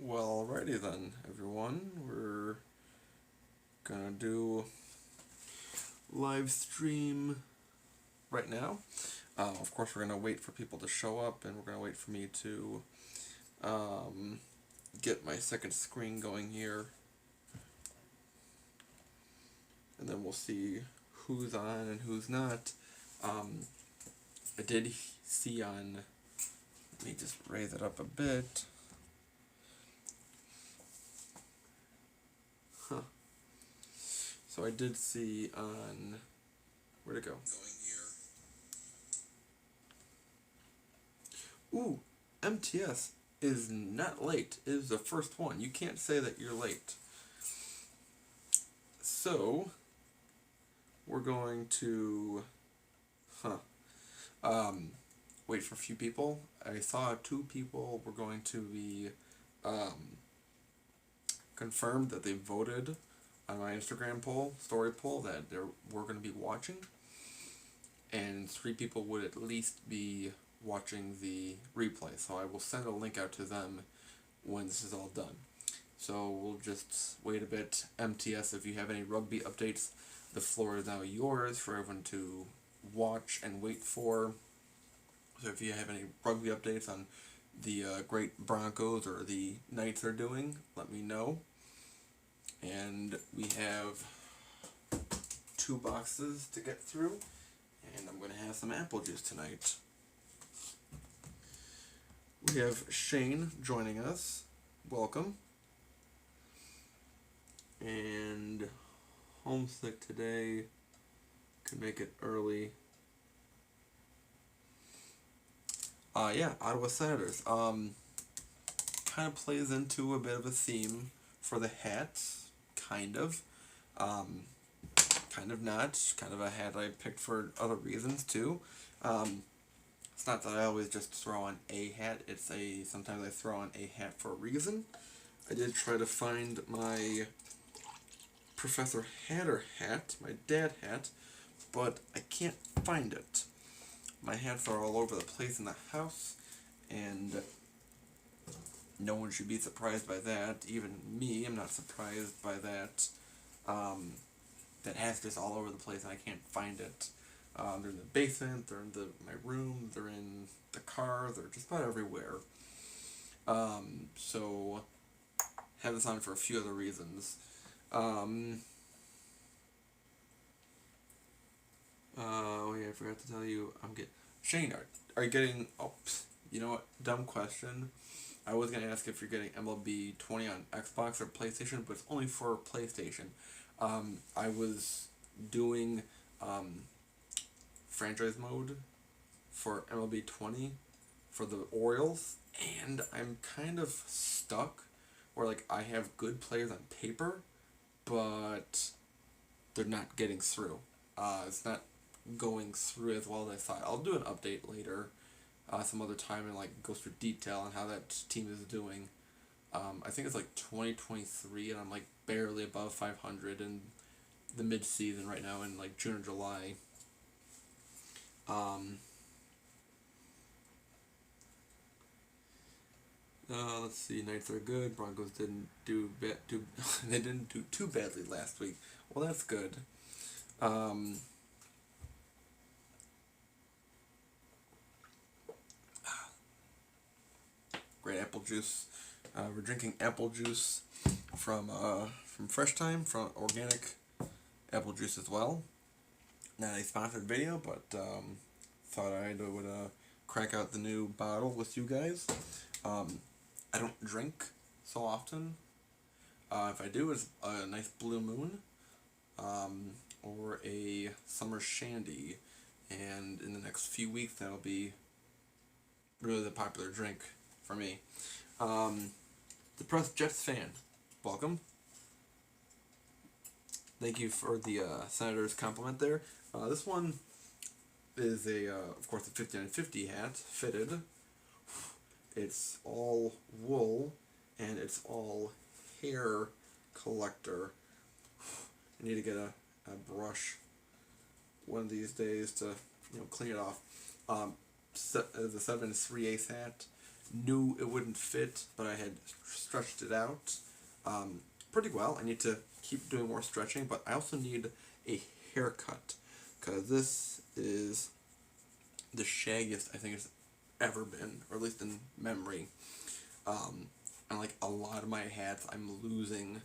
Well, alrighty then, everyone. We're gonna do live stream right now. Of course, we're gonna wait for people to show up, and we're gonna wait for me to um, get my second screen going here, and then we'll see who's on and who's not. I did see on. Let me just raise it up a bit. Huh. So I did see on. Where'd it go? Ooh, MTS is not late. It is the first one. You can't say that you're late. So, we're going to, wait for a few people. I saw two people were going to be confirmed that they voted on my Instagram story poll, that we're going to be watching. And three people would at least be watching the replay. So I will send a link out to them when this is all done. So we'll just wait a bit. MTS, if you have any rugby updates, the floor is now yours for everyone to watch and wait for. So if you have any rugby updates on the great Broncos or the Knights are doing, let me know. And we have 2 boxes to get through, and I'm going to have some apple juice tonight. We have Shane joining us. Welcome. And homesick today. Could make it early. Yeah, Ottawa Senators. Kind of plays into a bit of a theme for the hats. Kind of. Kind of not. Kind of a hat I picked for other reasons too. It's not that I always just throw on a hat. Sometimes I throw on a hat for a reason. I did try to find my Professor Hatter hat, my dad hat, but I can't find it. My hats are all over the place in the house, and no one should be surprised by that. Even me, I'm not surprised by that. That hat's just all over the place, and I can't find it. They're in the basement, they're in my room, they're in the car, they're just about everywhere. So, have this on for a few other reasons. Oh yeah, I forgot to tell you, Shane, are you getting, you know what, dumb question. I was going to ask if you're getting MLB 20 on Xbox or PlayStation, but it's only for PlayStation. I was doing, franchise mode for MLB 20 for the Orioles, and I'm kind of stuck where, like, I have good players on paper, but they're not getting through. It's not going through as well as I thought. I'll do an update later, some other time, and like go through detail on how that team is doing. I think it's like 2023, and I'm like barely above 500 in the mid-season right now in like June or July. Let's see. Knights are good. Broncos didn't do they didn't do too badly last week. Well, that's good. Great apple juice. We're drinking apple juice from Fresh Time, from organic apple juice as well. Not a sponsored video, but thought I would crack out the new bottle with you guys. I don't drink so often. If I do, it's a nice Blue Moon or a Summer Shandy, and in the next few weeks that'll be really the popular drink for me. Depressed Jets fan, welcome. Thank you for the Senator's compliment there. This one is of course, a 5950 hat, fitted. It's all wool, and it's all hair collector. I need to get a brush one of these days to clean it off. The 7 3/8 hat knew it wouldn't fit, but I had stretched it out pretty well. I need to keep doing more stretching, but I also need a haircut, because this is the shaggiest I think it's ever been, or at least in memory. And like a lot of my hats, I'm losing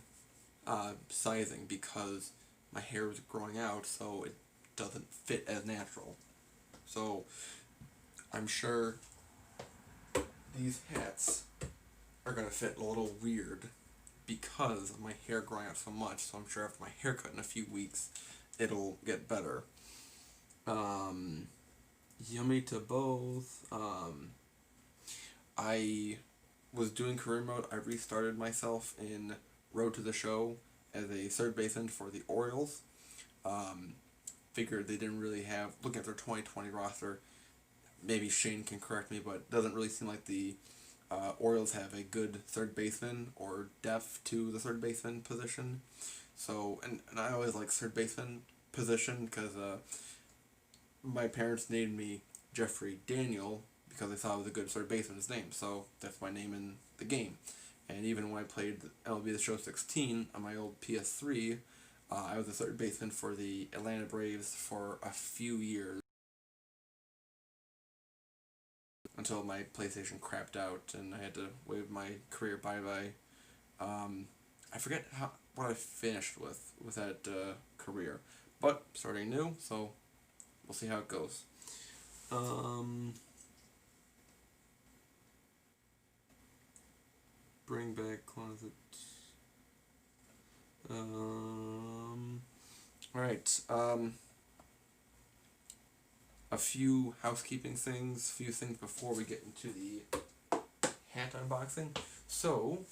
sizing because my hair is growing out, so it doesn't fit as natural. So I'm sure these hats are gonna fit a little weird because of my hair growing out so much. So I'm sure after my haircut in a few weeks, it'll get better. Yummy to both. I was doing career mode. I restarted myself in Road to the Show as a third baseman for the Orioles. Figured they didn't really have, looking at their 2020 roster, maybe Shane can correct me, but it doesn't really seem like the Orioles have a good third baseman or depth to the third baseman position. So, and I always like third baseman position because my parents named me Jeffrey Daniel because they thought it was a good third baseman's name. So that's my name in the game. And even when I played MLB The Show 16 on my old PS3, I was a third baseman for the Atlanta Braves for a few years until my PlayStation crapped out and I had to wave my career bye-bye. I forget what I finished with that career, but starting new, so we'll see how it goes. Bring back closet. Alright, a few housekeeping things, few things before we get into the hat unboxing. So,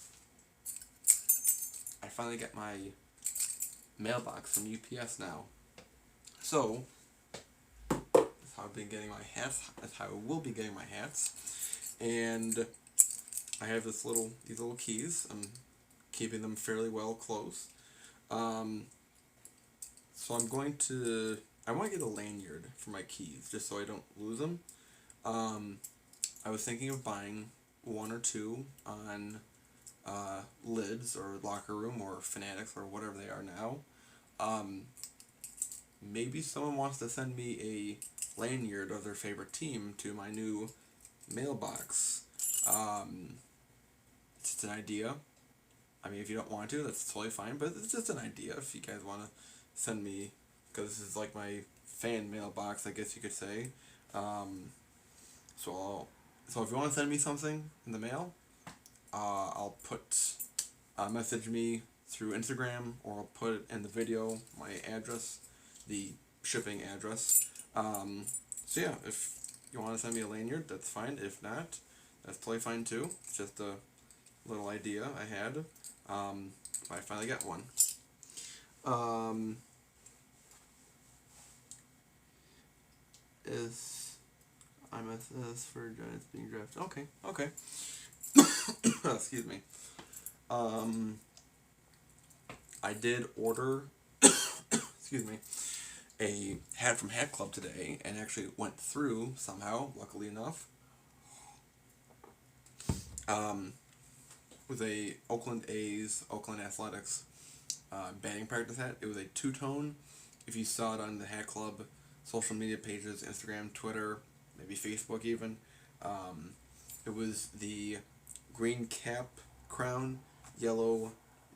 I finally got my mailbox from UPS now. So, that's how I've been getting my hats, that's how I will be getting my hats. And I have these little keys. I'm keeping them fairly well close. So I want to get a lanyard for my keys, just so I don't lose them. I was thinking of buying one or two on Lids or Locker Room or Fanatics or whatever they are now. Maybe someone wants to send me a lanyard of their favorite team to my new mailbox. It's just an idea. I mean, if you don't want to, that's totally fine, but it's just an idea if you guys want to send me, because this is like my fan mailbox, I guess you could say. So if you want to send me something in the mail, I'll message me through Instagram, or I'll put it in the video, my address, the shipping address. So yeah, if you want to send me a lanyard, that's fine. If not, that's totally fine too. It's just a little idea I had. I finally got one. Is IMSS for Giants being drafted? Okay. Excuse me. I did order, excuse me, a hat from Hat Club today, and actually went through somehow, luckily enough. With a Oakland A's, Oakland Athletics batting practice hat. It was a two-tone. If you saw it on the Hat Club social media pages, Instagram, Twitter, maybe Facebook even, it was the green cap crown, yellow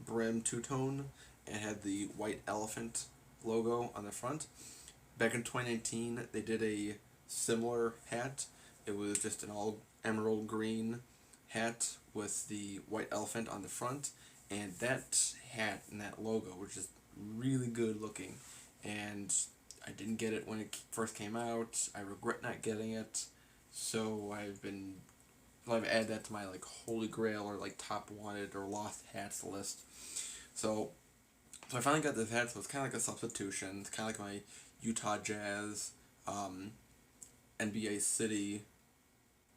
brim two-tone, and had the white elephant logo on the front. Back in 2019, they did a similar hat. It was just an all emerald green hat with the white elephant on the front, and that hat and that logo were just really good looking, and I didn't get it when it first came out. I regret not getting it, so I've added that to my like holy grail or like top wanted or lost hats list. So I finally got this hat, so it's kind of like a substitution. It's kind of like my Utah Jazz NBA City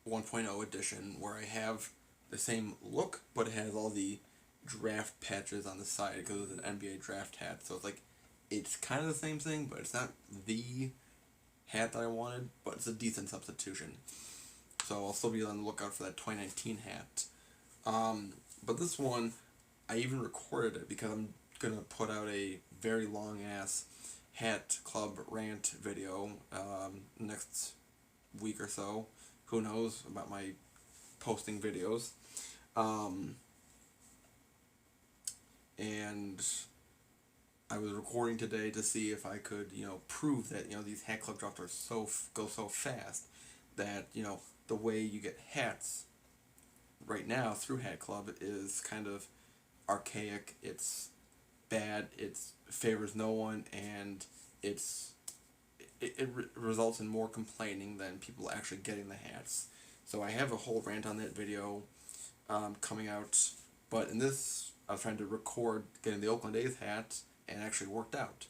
1.0 edition, where I have the same look, but it has all the draft patches on the side because it's an NBA draft hat. So it's kind of the same thing, but it's not the hat that I wanted, but it's a decent substitution. so I'll still be on the lookout for that 2019 hat. But this one, I even recorded it because I'm gonna put out a very long ass hat club rant video next week or so. Who knows about my posting videos. And I was recording today to see if I could, prove that, these hat club drops are go so fast that, the way you get hats right now through Hat Club is kind of archaic. It's bad. It favors no one, and it results in more complaining than people actually getting the hats. So I have a whole rant on that video coming out. But in this, I was trying to record getting the Oakland A's hat, and it actually worked out.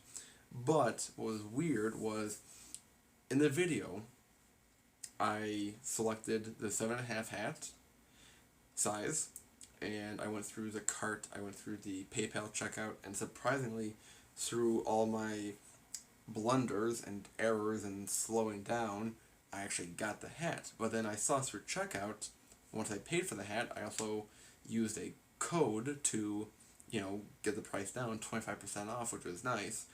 But what was weird was, in the video, I selected the 7.5 hat size, and I went through the cart, I went through the PayPal checkout, and surprisingly, through all my blunders and errors and slowing down, I actually got the hat. But then I saw through checkout, once I paid for the hat, I also used a code to, get the price down 25% off, which was nice.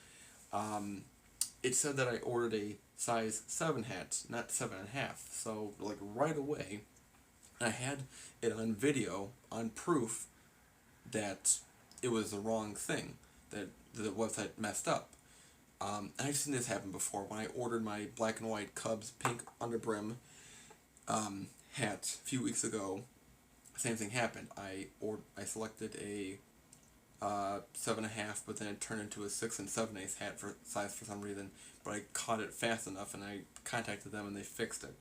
It said that I ordered a size 7 hat, not 7.5. So, right away, I had it on video, on proof, that it was the wrong thing, that the website messed up. I've seen this happen before. When I ordered my black and white Cubs pink underbrim hat a few weeks ago, same thing happened. I selected a 7.5, but then it turned into a 6 7/8 hat for size for some reason. But I caught it fast enough, and I contacted them, and they fixed it.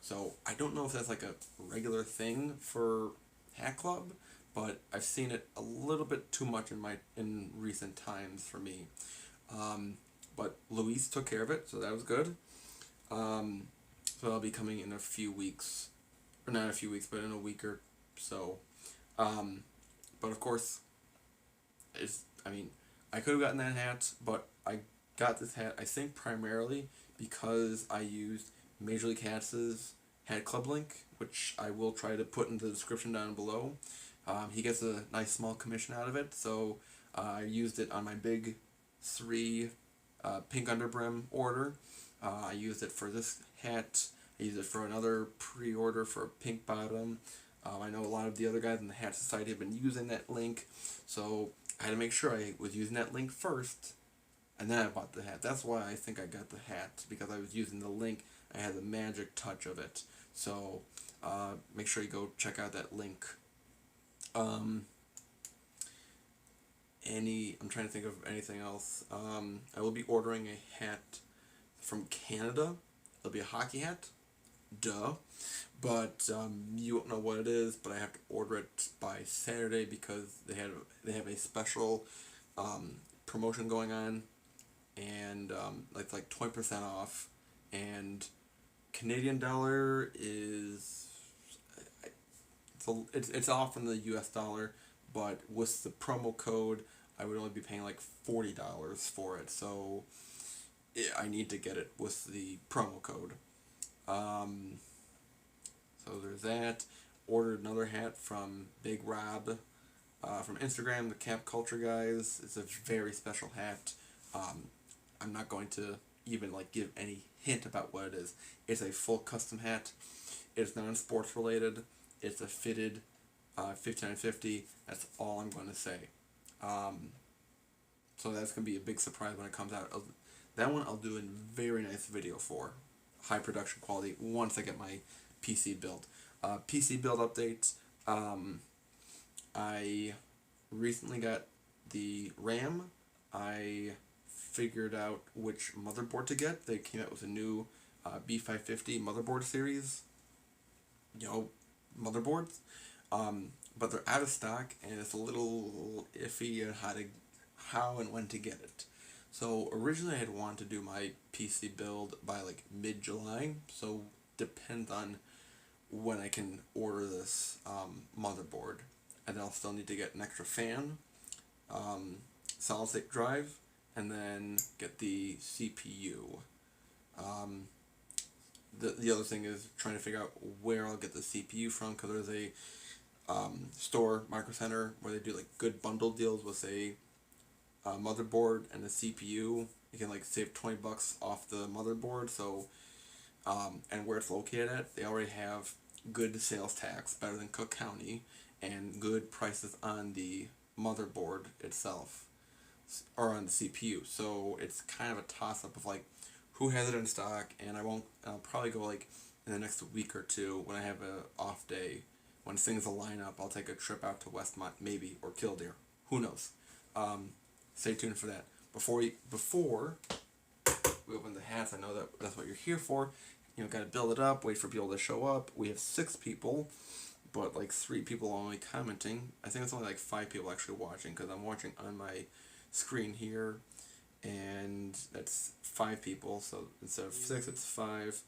So I don't know if that's like a regular thing for Hat Club, but I've seen it a little bit too much in recent times for me. But Luis took care of it, so that was good. So that'll be coming in a few weeks, or not a few weeks, but in a week or so. But of course, I could have gotten that hat, but I got this hat, I think, primarily because I used Major League Hats' Hat Club link, which I will try to put in the description down below. He gets a nice small commission out of it, so I used it on my big 3 pink underbrim order. I used it for this hat. I used it for another pre-order for a pink bottom. I know a lot of the other guys in the Hat Society have been using that link, so I had to make sure I was using that link first, and then I bought the hat. That's why I think I got the hat, because I was using the link. I had the magic touch of it. So make sure you go check out that link. I'm trying to think of anything else. I will be ordering a hat from Canada. It'll be a hockey hat. Duh. But you won't know what it is, but I have to order it by Saturday because they have a special promotion going on, and like 20% off, and Canadian dollar is it's off from the US dollar, but with the promo code I would only be paying like $40 for it, so I need to get it with the promo code. So there's that. Ordered another hat from Big Rob from Instagram, the Cap Culture guys. It's a very special hat. I'm not going to even give any hint about what it is. It's a full custom hat. It's non-sports related. It's a fitted 5950. That's all I'm going to say. So that's going to be a big surprise when it comes out. That one I'll do a very nice video for. High production quality once I get my PC built. PC build updates. I recently got the RAM. I figured out which motherboard to get. They came out with a new B550 motherboard series. Motherboards. But they're out of stock, and it's a little iffy on how and when to get it. So originally I had wanted to do my PC build by mid-July, so depends on when I can order this motherboard. And I'll still need to get an extra fan, solid state drive, and then get the CPU. the other thing is trying to figure out where I'll get the CPU from, because there's a store, Micro Center, where they do like good bundle deals with a motherboard and a CPU. You can like save $20 off the motherboard. So and where it's located at, they already have good sales tax, better than Cook County, and good prices on the motherboard itself, or on the CPU. So it's kind of a toss up of like who has it in stock, and I'll probably go like in the next week or two when I have a off day, when things align up, I'll take a trip out to Westmont maybe, or Killdeer. Who knows? Stay tuned for that. Before we open the hats, I know that's what you're here for. You know, gotta build it up, wait for people to show up. We have 6 people, but like 3 people only commenting. I think it's only like 5 people actually watching, because I'm watching on my screen here, and that's 5 people. So instead of 6, it's 5.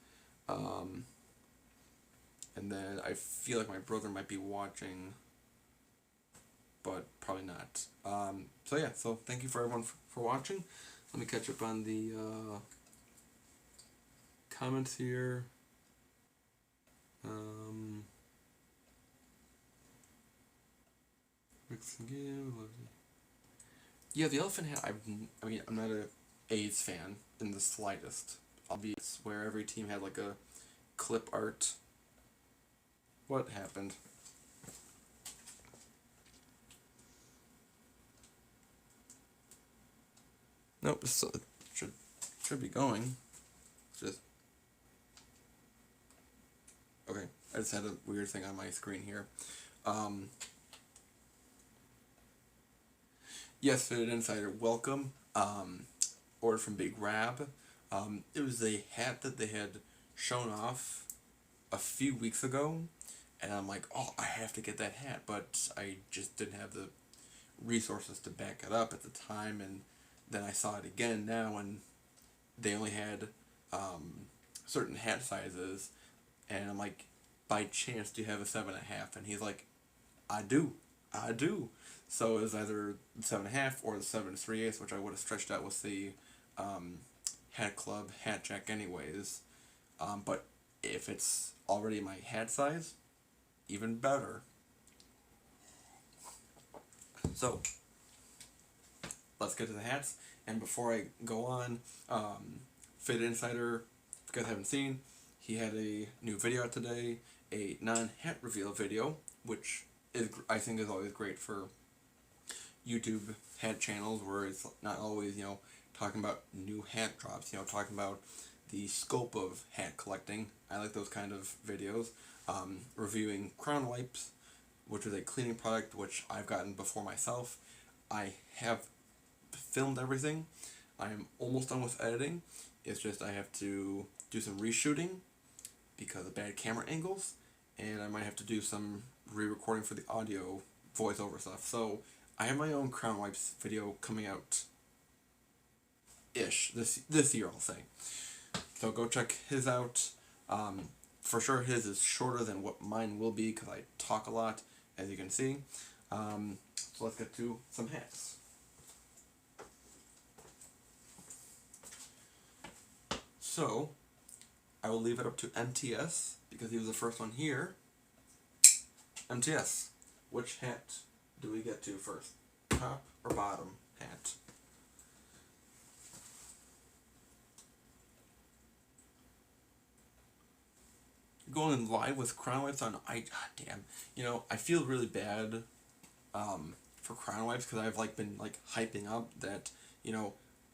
And then I feel like my brother might be watching, but probably not. So yeah, so thank you for everyone for watching. Let me catch up on the comments here. Mix and give. Yeah, the elephant hat. I mean, I'm not a A's fan in the slightest. Obvious, where every team had like a clip art. What happened? Nope. So it should be going. It's just okay. I just had a weird thing on my screen here. Yes, Fitted Insider, welcome. Ordered from Big Rab. It was a hat that they had shown off a few weeks ago, and I'm like, oh, I have to get that hat, but I just didn't have the resources to back it up at the time, and then I saw it again now, and they only had certain hat sizes, and I'm like, by chance, do you have a 7.5? And he's like, I do. So it was either the 7.5 or the 7 3/8, which I would have stretched out with the Hat Club hat jack anyways. But if it's already my hat size, even better. So let's get to the hats. And before I go on, Fit Insider, if you guys haven't seen, he had a new video out today, a non-hat reveal video, which I think is always great for YouTube hat channels, where it's not always, talking about new hat drops, talking about the scope of hat collecting. I like those kind of videos. Reviewing Crown Wipes, which is a cleaning product which I've gotten before myself. I have filmed everything. I am almost done with editing. It's just I have to do some reshooting because of bad camera angles, and I might have to do some re-recording for the audio voiceover stuff. So I have my own Crown Wipes video coming out this year, I'll say. So go check his out. For sure his is shorter than what mine will be, because I talk a lot, as you can see. So let's get to some hats. So I will leave it up to MTS, because he was the first one here. MTS, which hat do we get to first? Top or bottom hat? Going live with Crown Wipes on damn. I feel really bad for Crown Wipes, because I've been hyping up that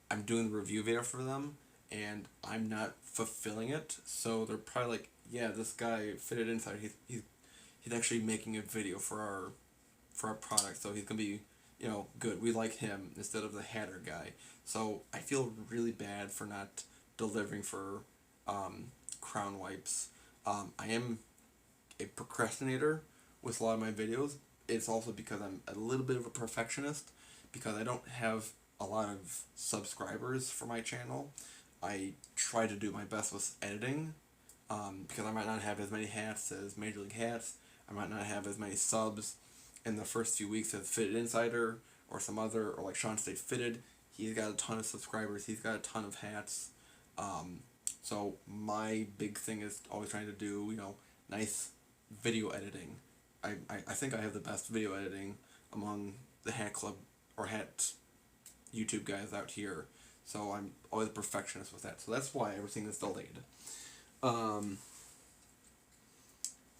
I'm doing the review video for them, and I'm not fulfilling it. So they're probably like, yeah, this guy Fitted Insider, he's actually making a video for our product, so he's gonna be good. We like him instead of the hatter guy. So I feel really bad for not delivering for Crown Wipes. I am a procrastinator with a lot of my videos. It's also because I'm a little bit of a perfectionist, because I don't have a lot of subscribers for my channel. I try to do my best with editing, because I might not have as many hats as Major League Hats. I might not have as many subs in the first few weeks as Fitted Insider, or some other, or like Sean State Fitted. He's got a ton of subscribers. He's got a ton of hats. So my big thing is always trying to do, nice video editing. I think I have the best video editing among the hat club or hat YouTube guys out here. So I'm always a perfectionist with that. So that's why everything is delayed.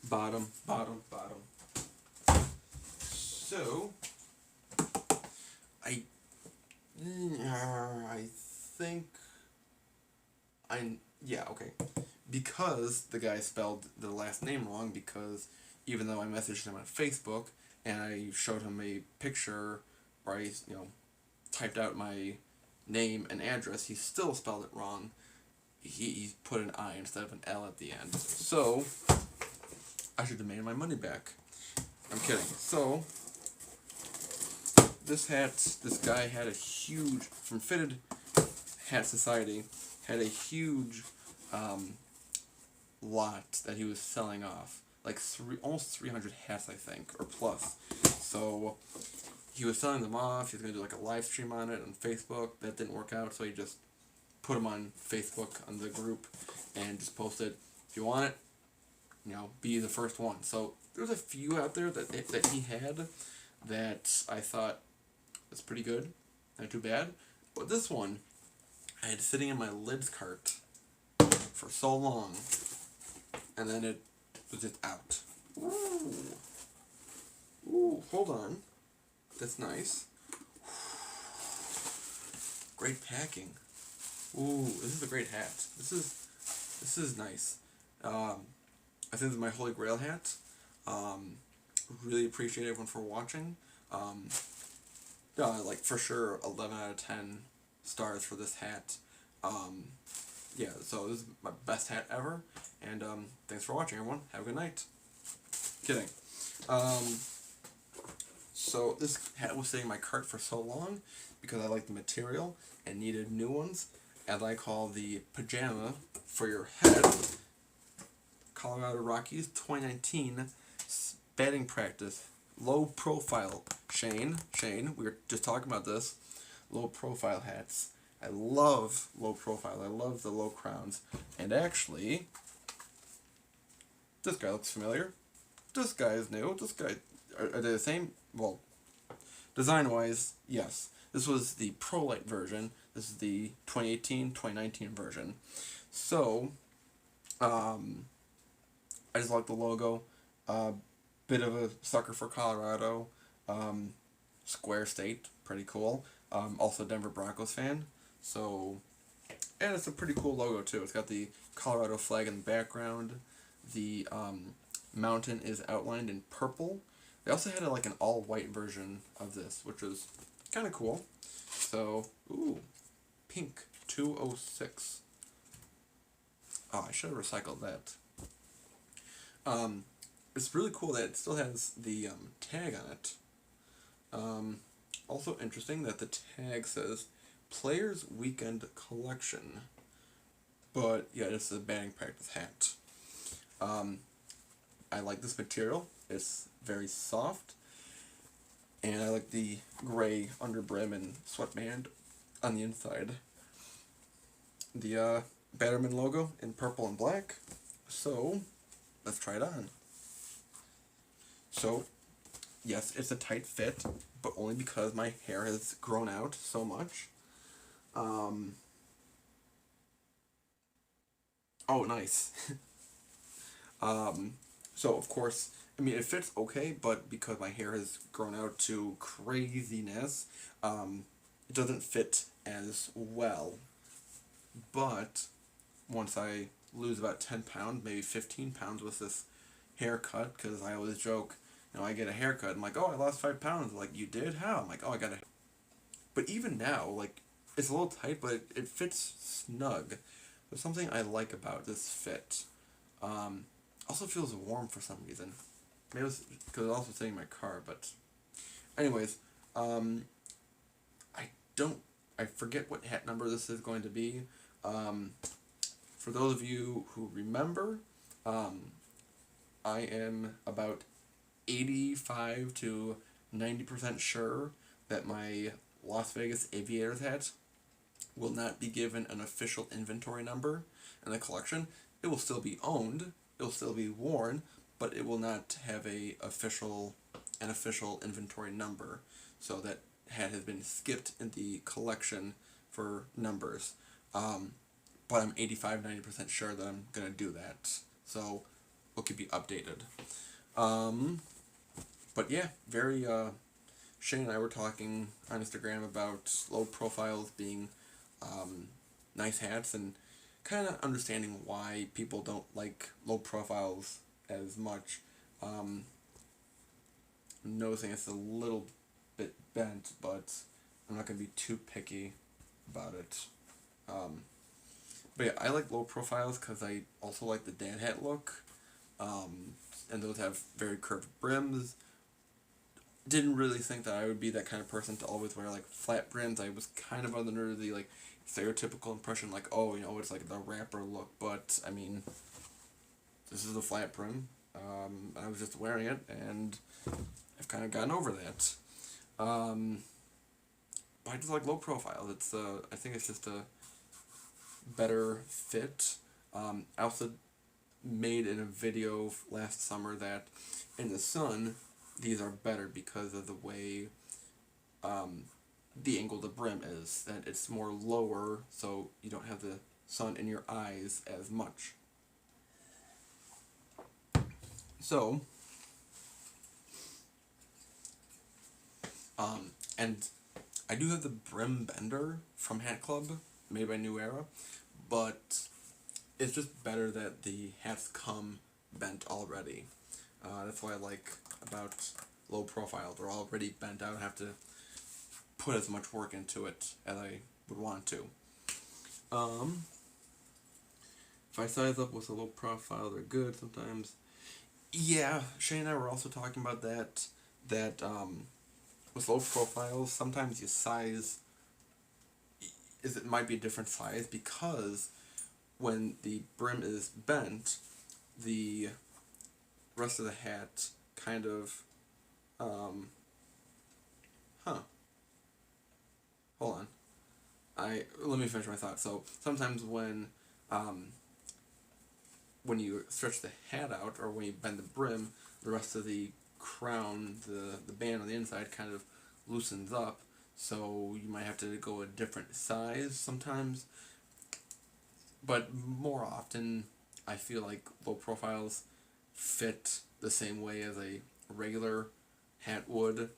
Bottom. So I think okay. Because the guy spelled the last name wrong, because even though I messaged him on Facebook and I showed him a picture where I, typed out my name and address, he still spelled it wrong. He put an I instead of an L at the end. So I should demand my money back. I'm kidding. So this guy had a huge, from Fitted Hat Society, had a huge lot that he was selling off, like almost 300 hats, I think, or plus. So he was selling them off. He was gonna do like a live stream on it on Facebook. That didn't work out, so he just put them on Facebook on the group and just posted, if you want it, be the first one. So there's a few out there that he had that I thought was pretty good, not too bad. But this one I had sitting in my lids cart for so long, and then it was just out. Ooh, hold on. That's nice. Great packing. Ooh, this is a great hat. This is nice. I think this is my Holy Grail hat. Really appreciate everyone for watching. Like for sure 11 out of 10 stars for this hat. Yeah, so this is my best hat ever, and thanks for watching, everyone. Have a good night. Kidding. So this hat was sitting in my cart for so long because I liked the material and needed new ones, and I call the pajama for your head Colorado Rockies 2019 batting practice low profile. Shane, we were just talking about this. Low profile hats. I love low profile. I love the low crowns. And actually, this guy looks familiar. This guy is new. This guy, are they the same? Well, design-wise, yes. This was the Pro Light version. This is the 2018-2019 version. So, I just like the logo. Bit of a sucker for Colorado. Square state, pretty cool. Also Denver Broncos fan. So, and it's a pretty cool logo too. It's got the Colorado flag in the background. The mountain is outlined in purple. They also had like an all-white version of this, which was kind of cool. So, ooh, pink 206. Oh, I should have recycled that. It's really cool that it still has the tag on it. Also interesting that the tag says Players Weekend Collection. But yeah, it's a batting practice hat. I like this material. It's very soft. And I like the gray underbrim and sweatband on the inside. The Batterman logo in purple and black. So, let's try it on. So, yes, it's a tight fit, but only because my hair has grown out so much. Oh, nice. So, of course, I mean, it fits okay, but because my hair has grown out to craziness, it doesn't fit as well. But once I lose about 10 pounds, maybe 15 pounds with this haircut, because I always joke, I get a haircut, I'm like, oh, I lost 5 pounds. Like, you did? How? I'm like, oh, I got a... But even now, like, it's a little tight, but it fits snug. There's something I like about this fit. Also feels warm for some reason. Maybe it's because it's also sitting in my car, but... Anyways, I forget what hat number this is going to be. For those of you who remember, I am about 85 to 90% sure that my Las Vegas Aviators hat will not be given an official inventory number in the collection. It will still be owned, it will still be worn, but it will not have an official inventory number. So that hat has been skipped in the collection for numbers. But I'm 85-90% sure that I'm going to do that. So we'll keep you updated. But yeah, very, Shane and I were talking on Instagram about low profiles being nice hats, and kind of understanding why people don't like low profiles as much. I'm noticing it's a little bit bent, but I'm not going to be too picky about it. But yeah, I like low profiles because I also like the dad hat look. And those have very curved brims. Didn't really think that I would be that kind of person to always wear like flat brims. I was kind of under the like stereotypical impression, like, oh, you know, it's like the rapper look. But I mean, this is a flat brim. I was just wearing it, and I've kind of gotten over that. But I just like low profiles. It's I think it's just a better fit. I also made in a video last summer that in the sun these are better because of the way the angle of the brim is, that it's more lower, so you don't have the sun in your eyes as much. So and I do have the brim bender from Hat Club, made by New Era, but it's just better that the hats come bent already. That's what I like about low profile. They're already bent. I don't have to put as much work into it as I would want to. If I size up with a low profile, they're good sometimes. Yeah, Shane and I were also talking about that. With low profiles, sometimes you size it might be a different size because when the brim is bent, the rest of the hat kind of hold on. Let me finish my thought. So sometimes when you stretch the hat out, or when you bend the brim, the rest of the crown, the band on the inside kind of loosens up, so you might have to go a different size sometimes. But more often, I feel like low profiles fit the same way as a regular hat would,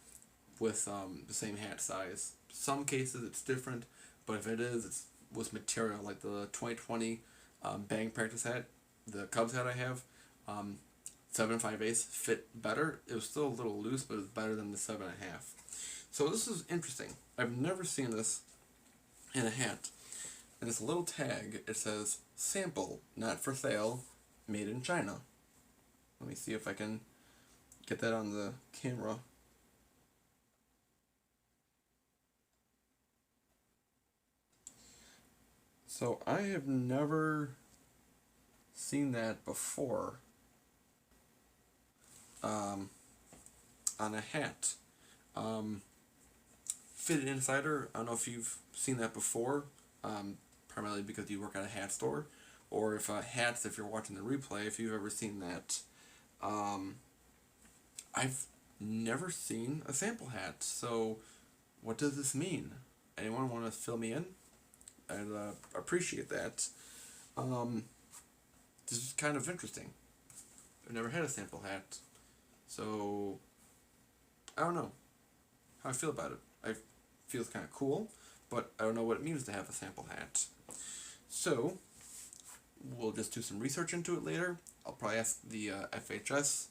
with the same hat size. Some cases it's different, but if it is, it's with material, like the 2020 bang practice hat, the Cubs hat I have, 7 5/8 fit better. It was still a little loose, but it was better than the 7.5. So this is interesting. I've never seen this in a hat. And this little tag, it says, "Sample, not for sale, made in China." Let me see if I can get that on the camera. So I have never seen that before on a hat. Fitted Insider, I don't know if you've seen that before, primarily because you work at a hat store, or if hats, if you're watching the replay, if you've ever seen that. I've never seen a sample hat, so what does this mean? Anyone want to fill me in? I'd appreciate that. This is kind of interesting. I've never had a sample hat, so I don't know how I feel about it. I feel it's kind of cool, but I don't know what it means to have a sample hat. So we'll just do some research into it later. I'll probably ask the FHS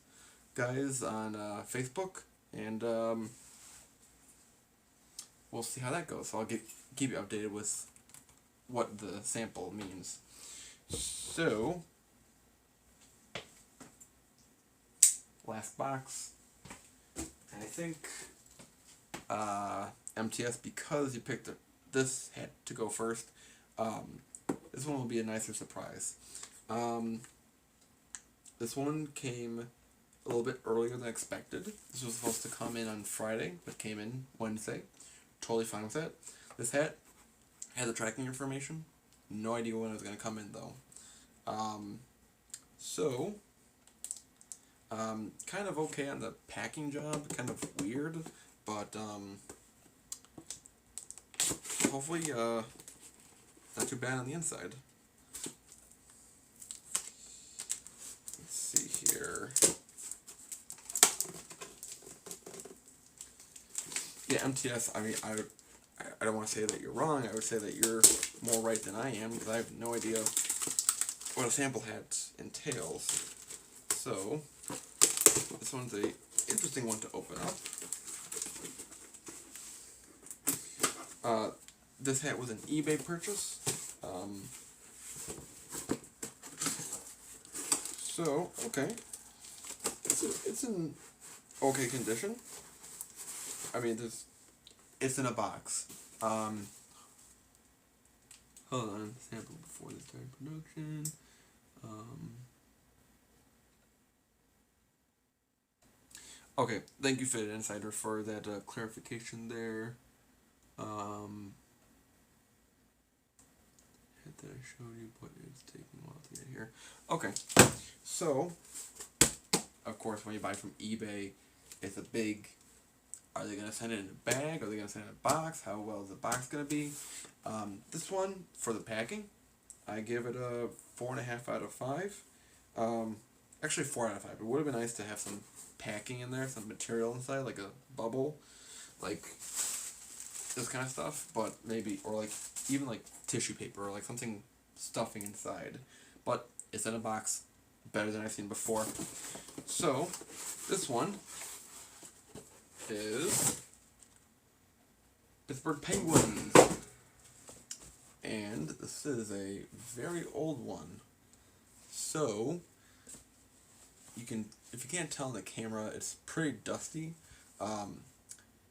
guys on Facebook, and we'll see how that goes. So I'll keep you updated with what the sample means. So, last box. And I think MTS, because you picked this hat to go first, this one will be a nicer surprise. This one came a little bit earlier than expected. This was supposed to come in on Friday, but came in Wednesday. Totally fine with that. This hat Had the tracking information. No idea when it was gonna come in though. Um, so kind of okay on the packing job. Kind of weird, but hopefully not too bad on the inside. Let's see here. Yeah, MTS. I mean, I don't want to say that you're wrong. I would say that you're more right than I am because I have no idea what a sample hat entails. So this one's a interesting one to open up. This hat was an eBay purchase. So okay, it's in okay condition. I mean, it's in a box. Hold on, sample before they started production. Okay, thank you, Fit Insider, for that clarification there. Hit that I showed you, but it's taking a while to get here. Okay, so of course, when you buy from eBay, it's a big. Are they gonna send it in a bag? Are they gonna send it in a box? How well is the box gonna be? This one for the packing, I give it a 4.5 out of 5. Actually 4 out of 5. It would have been nice to have some packing in there, some material inside, like a bubble, like this kind of stuff. But maybe, or like even like tissue paper, or like something stuffing inside. But it's in a box, better than I've seen before. So this one is Pittsburgh Penguins, and this is a very old one. So you can, if you can't tell on the camera, it's pretty dusty.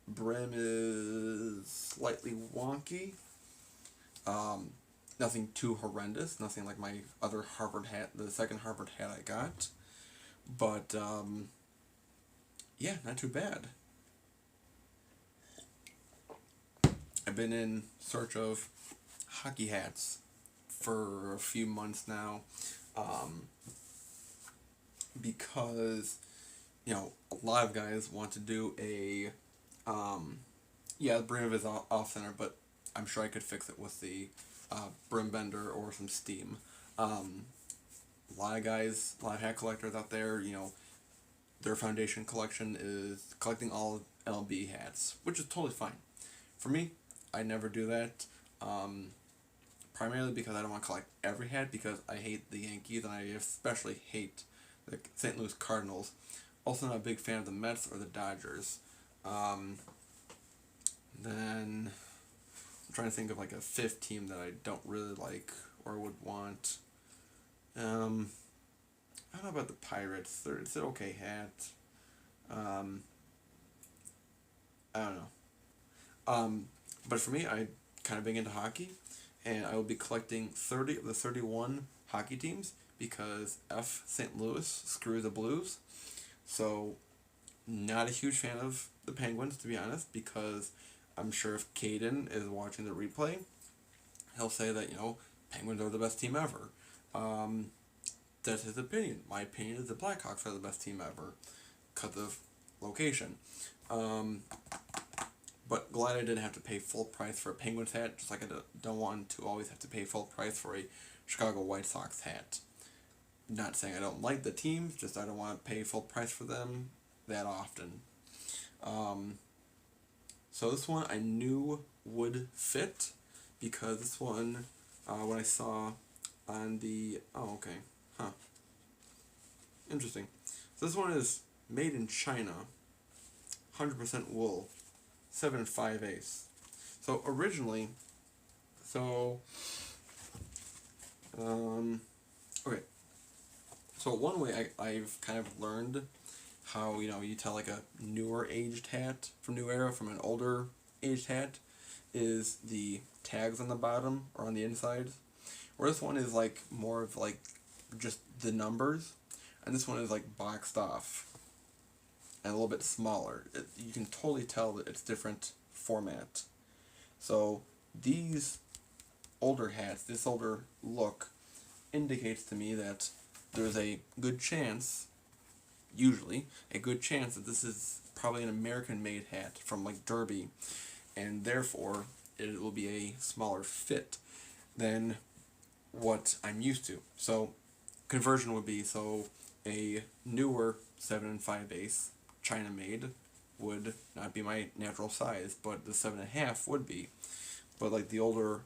Brim is slightly wonky. Nothing too horrendous. Nothing like my other Harvard hat, the second Harvard hat I got. But yeah, not too bad. I've been in search of hockey hats for a few months now, because you know a lot of guys want to do a yeah, the brim is off center, but I'm sure I could fix it with the brim bender or some steam. A lot of guys, a lot of hat collectors out there, you know, their foundation collection is collecting all LB hats, which is totally fine. For me, I never do that. Primarily because I don't want to collect every hat, because I hate the Yankees and I especially hate the St. Louis Cardinals. Also not a big fan of the Mets or the Dodgers. Then I'm trying to think of like a fifth team that I don't really like or would want. I don't know about the Pirates. It's an okay hat. I don't know. But for me, I kind of big into hockey, and I will be collecting 30 of the 31 hockey teams because F. St. Louis screw the Blues. So, not a huge fan of the Penguins, to be honest, because I'm sure if Caden is watching the replay, he'll say that, you know, Penguins are the best team ever. That's his opinion. My opinion is the Blackhawks are the best team ever because of location. But glad I didn't have to pay full price for a Penguins hat, just like I don't want to always have to pay full price for a Chicago White Sox hat. Not saying I don't like the teams, just I don't want to pay full price for them that often. So this one I knew would fit, because this one, when I saw on the, oh okay, huh, interesting. So this one is made in China, 100% wool, 7 5/8. So originally, okay. So one way I've kind of learned how, you know, you tell like a newer aged hat from New Era from an older aged hat is the tags on the bottom or on the inside. Where this one is like more of like just the numbers, and this one is like boxed off and a little bit smaller. You can totally tell that it's different format. So these older hats, this older look, indicates to me that there's a good chance, usually, a good chance that this is probably an American-made hat from like Derby, and therefore it will be a smaller fit than what I'm used to. So conversion would be, so a newer 7 5/8 China made would not be my natural size, but the 7.5 would be. But like the older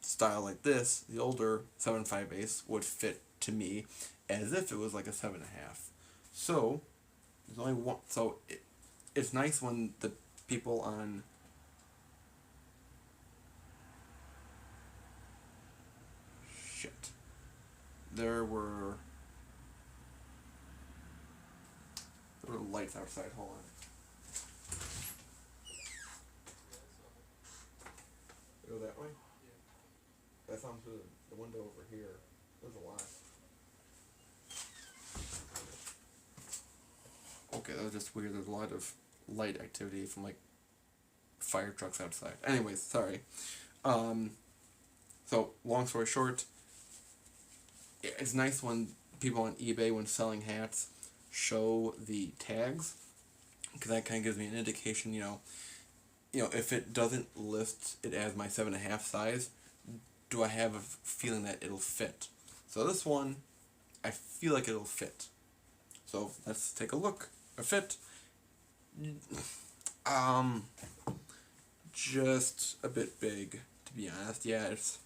style like this, the older 7 5/8 would fit to me as if it was like a 7.5. So there's only one. So it's nice when the people on shit. There were lights outside. Hold on. Go that way. That sounds through the window over here. There's a lot. Okay, that was just weird. There's a lot of light activity from like fire trucks outside. Anyways, sorry. So long story short, it's nice when people on eBay, when selling hats, show the tags, because that kind of gives me an indication. If it doesn't list it as my 7.5 size, do I have a feeling that it'll fit? So this one, I feel like it'll fit. So let's take a look. A fit. Just a bit big, to be honest. Yeah, it's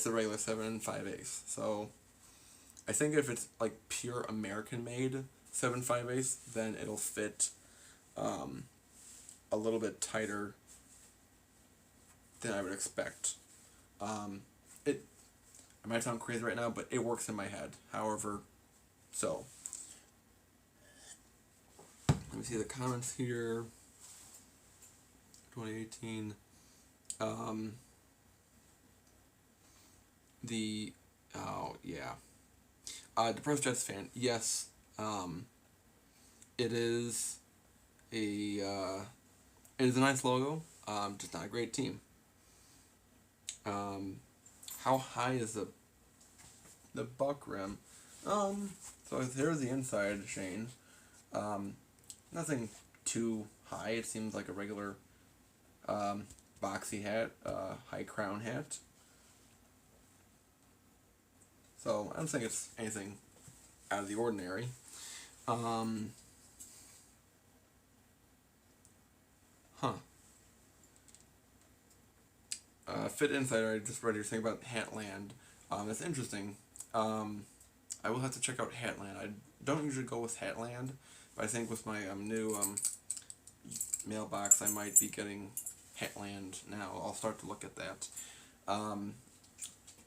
the regular 7 5/8. So I think if it's like pure American made 7 5/8, then it'll fit a little bit tighter than I would expect. It I might sound crazy right now, but it works in my head. However, so let me see the comments here. 2018. The oh yeah. Depressed Jets fan. Yes. It is it is a nice logo. Just not a great team. How high is the buck rim? So here's the inside, Shane. Nothing too high. It seems like a regular boxy hat, high crown hat. So I don't think it's anything out of the ordinary. Fit Insider, I just read your thing about Hatland. That's interesting. I will have to check out Hatland. I don't usually go with Hatland, but I think with my new mailbox, I might be getting Hatland now. I'll start to look at that.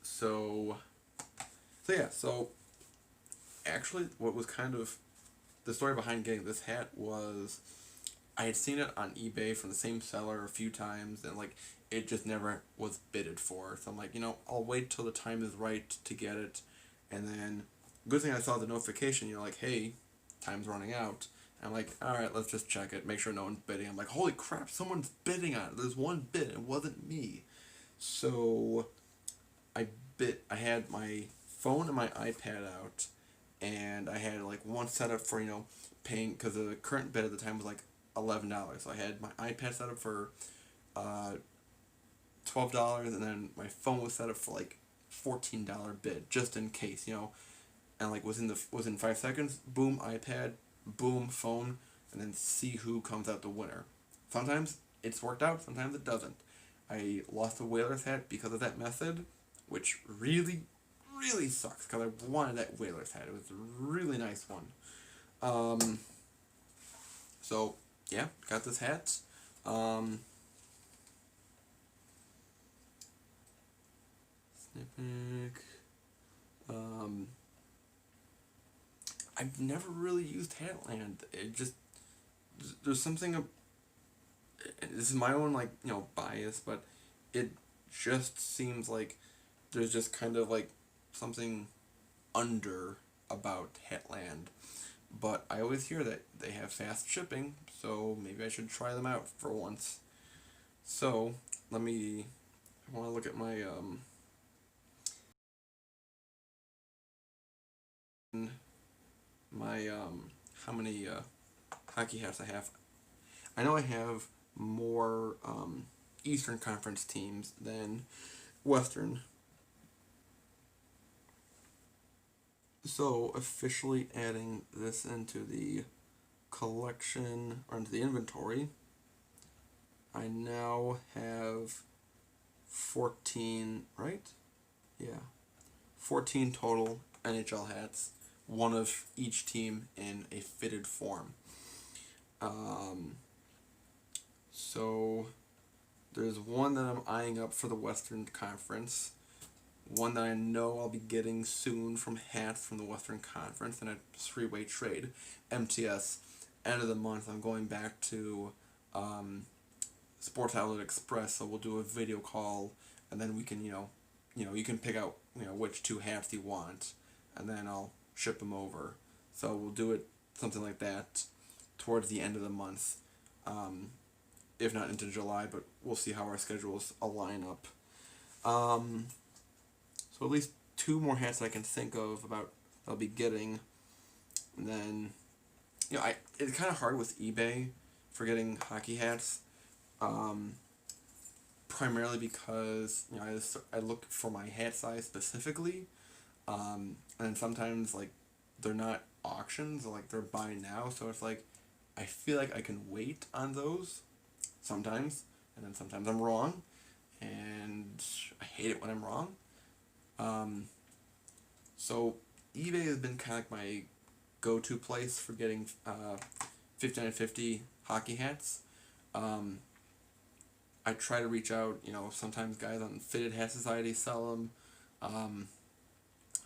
So actually, what was kind of the story behind getting this hat was I had seen it on eBay from the same seller a few times, and like it just never was bidded for. So I'm like, I'll wait till the time is right to get it, and then good thing I saw the notification. Like, hey, time's running out. And I'm like, all right, let's just check it, make sure no one's bidding. I'm like, holy crap, someone's bidding on it. There's one bid, it wasn't me. So I had my phone and my iPad out, and I had like one set up for paying, because the current bid at the time was like $11. So I had my iPad set up for $12, and then my phone was set up for like $14 bid, just in case, and like within 5 seconds, boom, iPad, boom, phone, and then see who comes out the winner. Sometimes it's worked out, sometimes it doesn't. I lost the Whalers hat because of that method, which really, really sucks, because I wanted that Whalers hat. It was a really nice one. So yeah, got this hat. Snippet. I've never really used Hatland. It just, there's something. This is my own bias, but it just seems like there's just kind of like something under about Hatland. But I always hear that they have fast shipping, so maybe I should try them out for once. So let me I want to look at my my how many hockey hats I have. I know I have more Eastern Conference teams than Western. So officially adding this into the collection or into the inventory, I now have 14, right? Yeah. 14 total NHL hats, one of each team in a fitted form. Um, so there's one that I'm eyeing up for the Western Conference, one that I know I'll be getting soon from Hats from the Western Conference in a three-way trade. MTS, end of the month, I'm going back to Sports Outlet Express, so we'll do a video call, and then we can, you can pick out, which two hats you want, and then I'll ship them over. So we'll do it something like that towards the end of the month, if not into July, but we'll see how our schedules align up. So at least two more hats I can think of about I'll be getting, and then, it's kind of hard with eBay for getting hockey hats. Primarily because I look for my hat size specifically, and sometimes like they're not auctions, like they're buy now, so it's like I feel like I can wait on those sometimes, and then sometimes I'm wrong, and I hate it when I'm wrong. So eBay has been kind of like my go-to place for getting 5950 hockey hats. I try to reach out, sometimes guys on Fitted Hat Society sell them.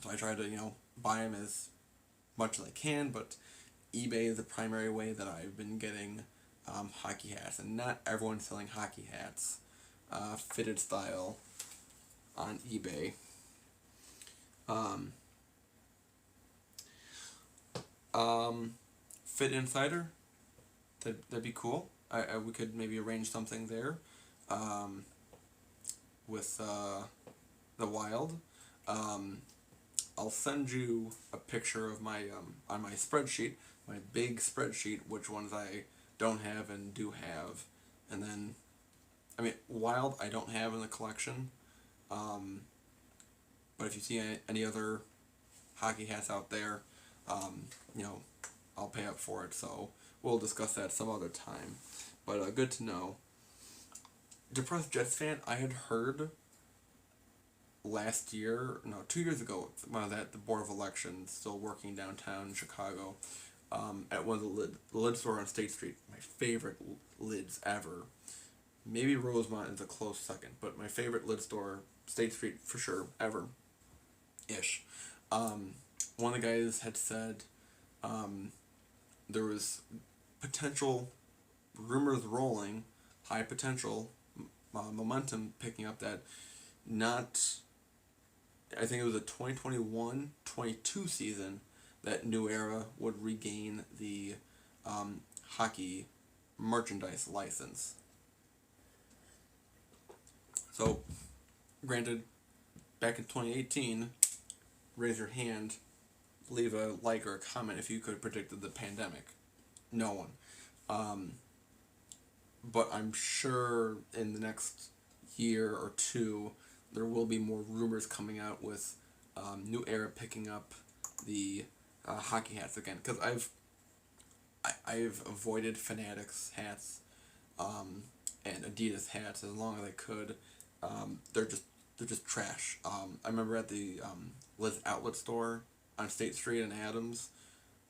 So I try to, buy them as much as I can, but eBay is the primary way that I've been getting hockey hats, and not everyone's selling hockey hats, fitted style, on eBay. Um, Fit Insider, that'd be cool. We could maybe arrange something there, um, with the Wild. Um, I'll send you a picture of my on my spreadsheet, my big spreadsheet, which ones I don't have and do have, and then, Wild I don't have in the collection, um, but if you see any other hockey hats out there, um, you know, I'll pay up for it. So we'll discuss that some other time. But good to know. Depressed Jets fan, I had heard last year, no, 2 years ago, when I was at the Board of Elections, still working downtown in Chicago, at one of the lid store on State Street. My favorite lids ever. Maybe Rosemont is a close second, but my favorite lid store, State Street for sure, ever, ish. One of the guys had said there was potential rumors rolling, high potential, momentum picking up that not, I think it was a 2021-22 season that New Era would regain the hockey merchandise license. So, granted, back in 2018, raise your hand, leave a like or a comment if you could have predicted the pandemic. No one. But I'm sure in the next year or two, there will be more rumors coming out with New Era picking up the hockey hats again. Because I've avoided Fanatics hats and Adidas hats as long as I could. They're just trash. I remember at the Liz Outlet store on State Street in Adams,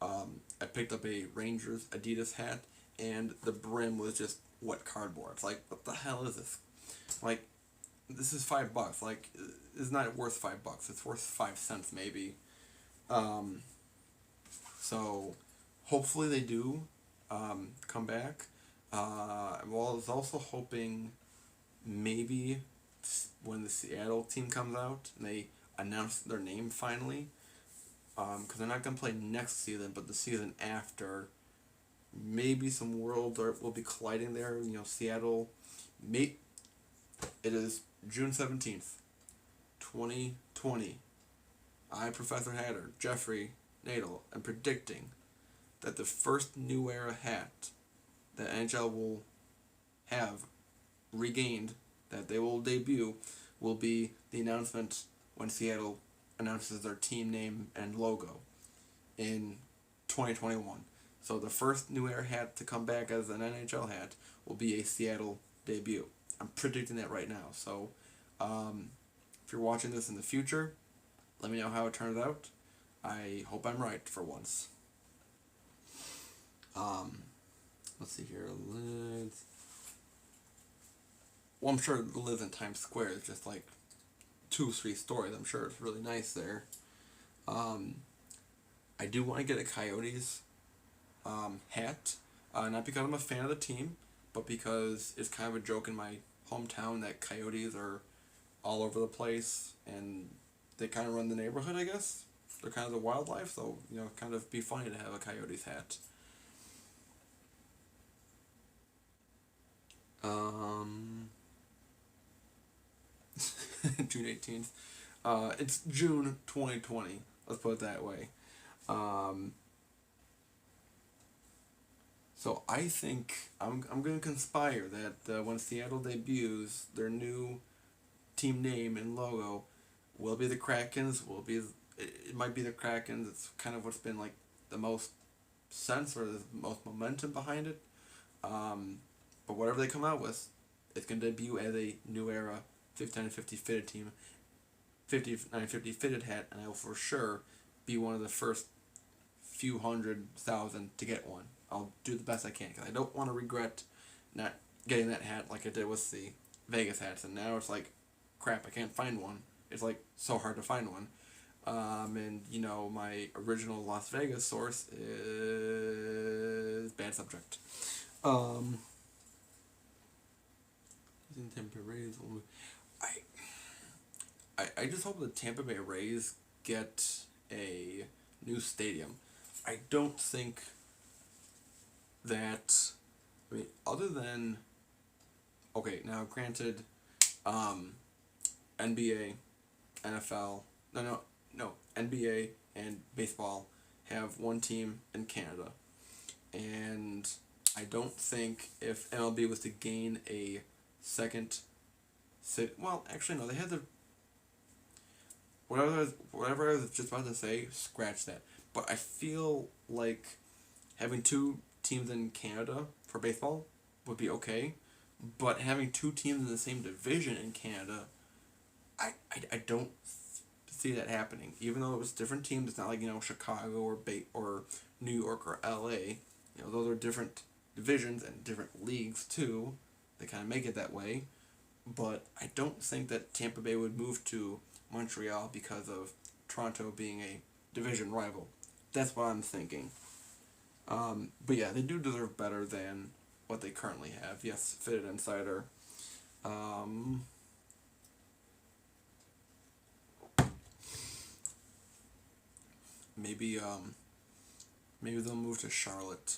I picked up a Rangers Adidas hat, and the brim was just wet cardboard. It's like, what the hell is this? Like, this is $5. Like, it's not worth $5. It's worth 5 cents maybe. So, hopefully they do come back. Well, I was also hoping maybe when the Seattle team comes out and they announce their name finally, because they're not going to play next season, but the season after, maybe some worlds will be colliding there. Seattle, it is June 17th, 2020, I, Professor Hatter, Jeffrey Nadel, am predicting that the first New Era hat that NHL will have regained, that they will debut, will be the announcement when Seattle announces their team name and logo in 2021. So the first New Era hat to come back as an NHL hat will be a Seattle debut. I'm predicting that right now. So if you're watching this in the future, let me know how it turns out. I hope I'm right for once. Let's see here. Well, I'm sure it lives in Times Square. It's just like 2-3 stories. I'm sure it's really nice there. I do want to get a Coyotes hat, not because I'm a fan of the team, but because it's kind of a joke in my hometown that coyotes are all over the place and they kind of run the neighborhood, I guess. They're kind of the wildlife, so, kind of be funny to have a Coyotes hat. June 18th. It's June 2020. Let's put it that way. So I think I'm going to conspire that when Seattle debuts, their new team name and logo will be the Krakens. It might be the Krakens. It's kind of what's been like the most sense or the most momentum behind it. But whatever they come out with, it's going to debut as a New Era 5950 fitted team, 5950 fitted hat, and I will for sure be one of the first few 100,000 to get one. I'll do the best I can because I don't want to regret not getting that hat like I did with the Vegas hats, and now it's like, crap, I can't find one. It's like so hard to find one. And my original Las Vegas source is Bad Subject. Tampa Rays. I just hope the Tampa Bay Rays get a new stadium. I don't think that. Other than. Okay, now granted, NBA, NFL, no, NBA and baseball have one team in Canada, and I don't think if MLB was to gain a second city, well, actually no, they had the whatever I was just about to say, scratch that. But I feel like having two teams in Canada for baseball would be okay, but having two teams in the same division in Canada, I don't see that happening. Even though it was different teams, it's not like Chicago or New York or L.A. Those are different divisions and different leagues too. They kind of make it that way, but I don't think that Tampa Bay would move to Montreal because of Toronto being a division rival. That's what I'm thinking. But yeah, they do deserve better than what they currently have. Yes, Fitted Insider. Maybe they'll move to Charlotte.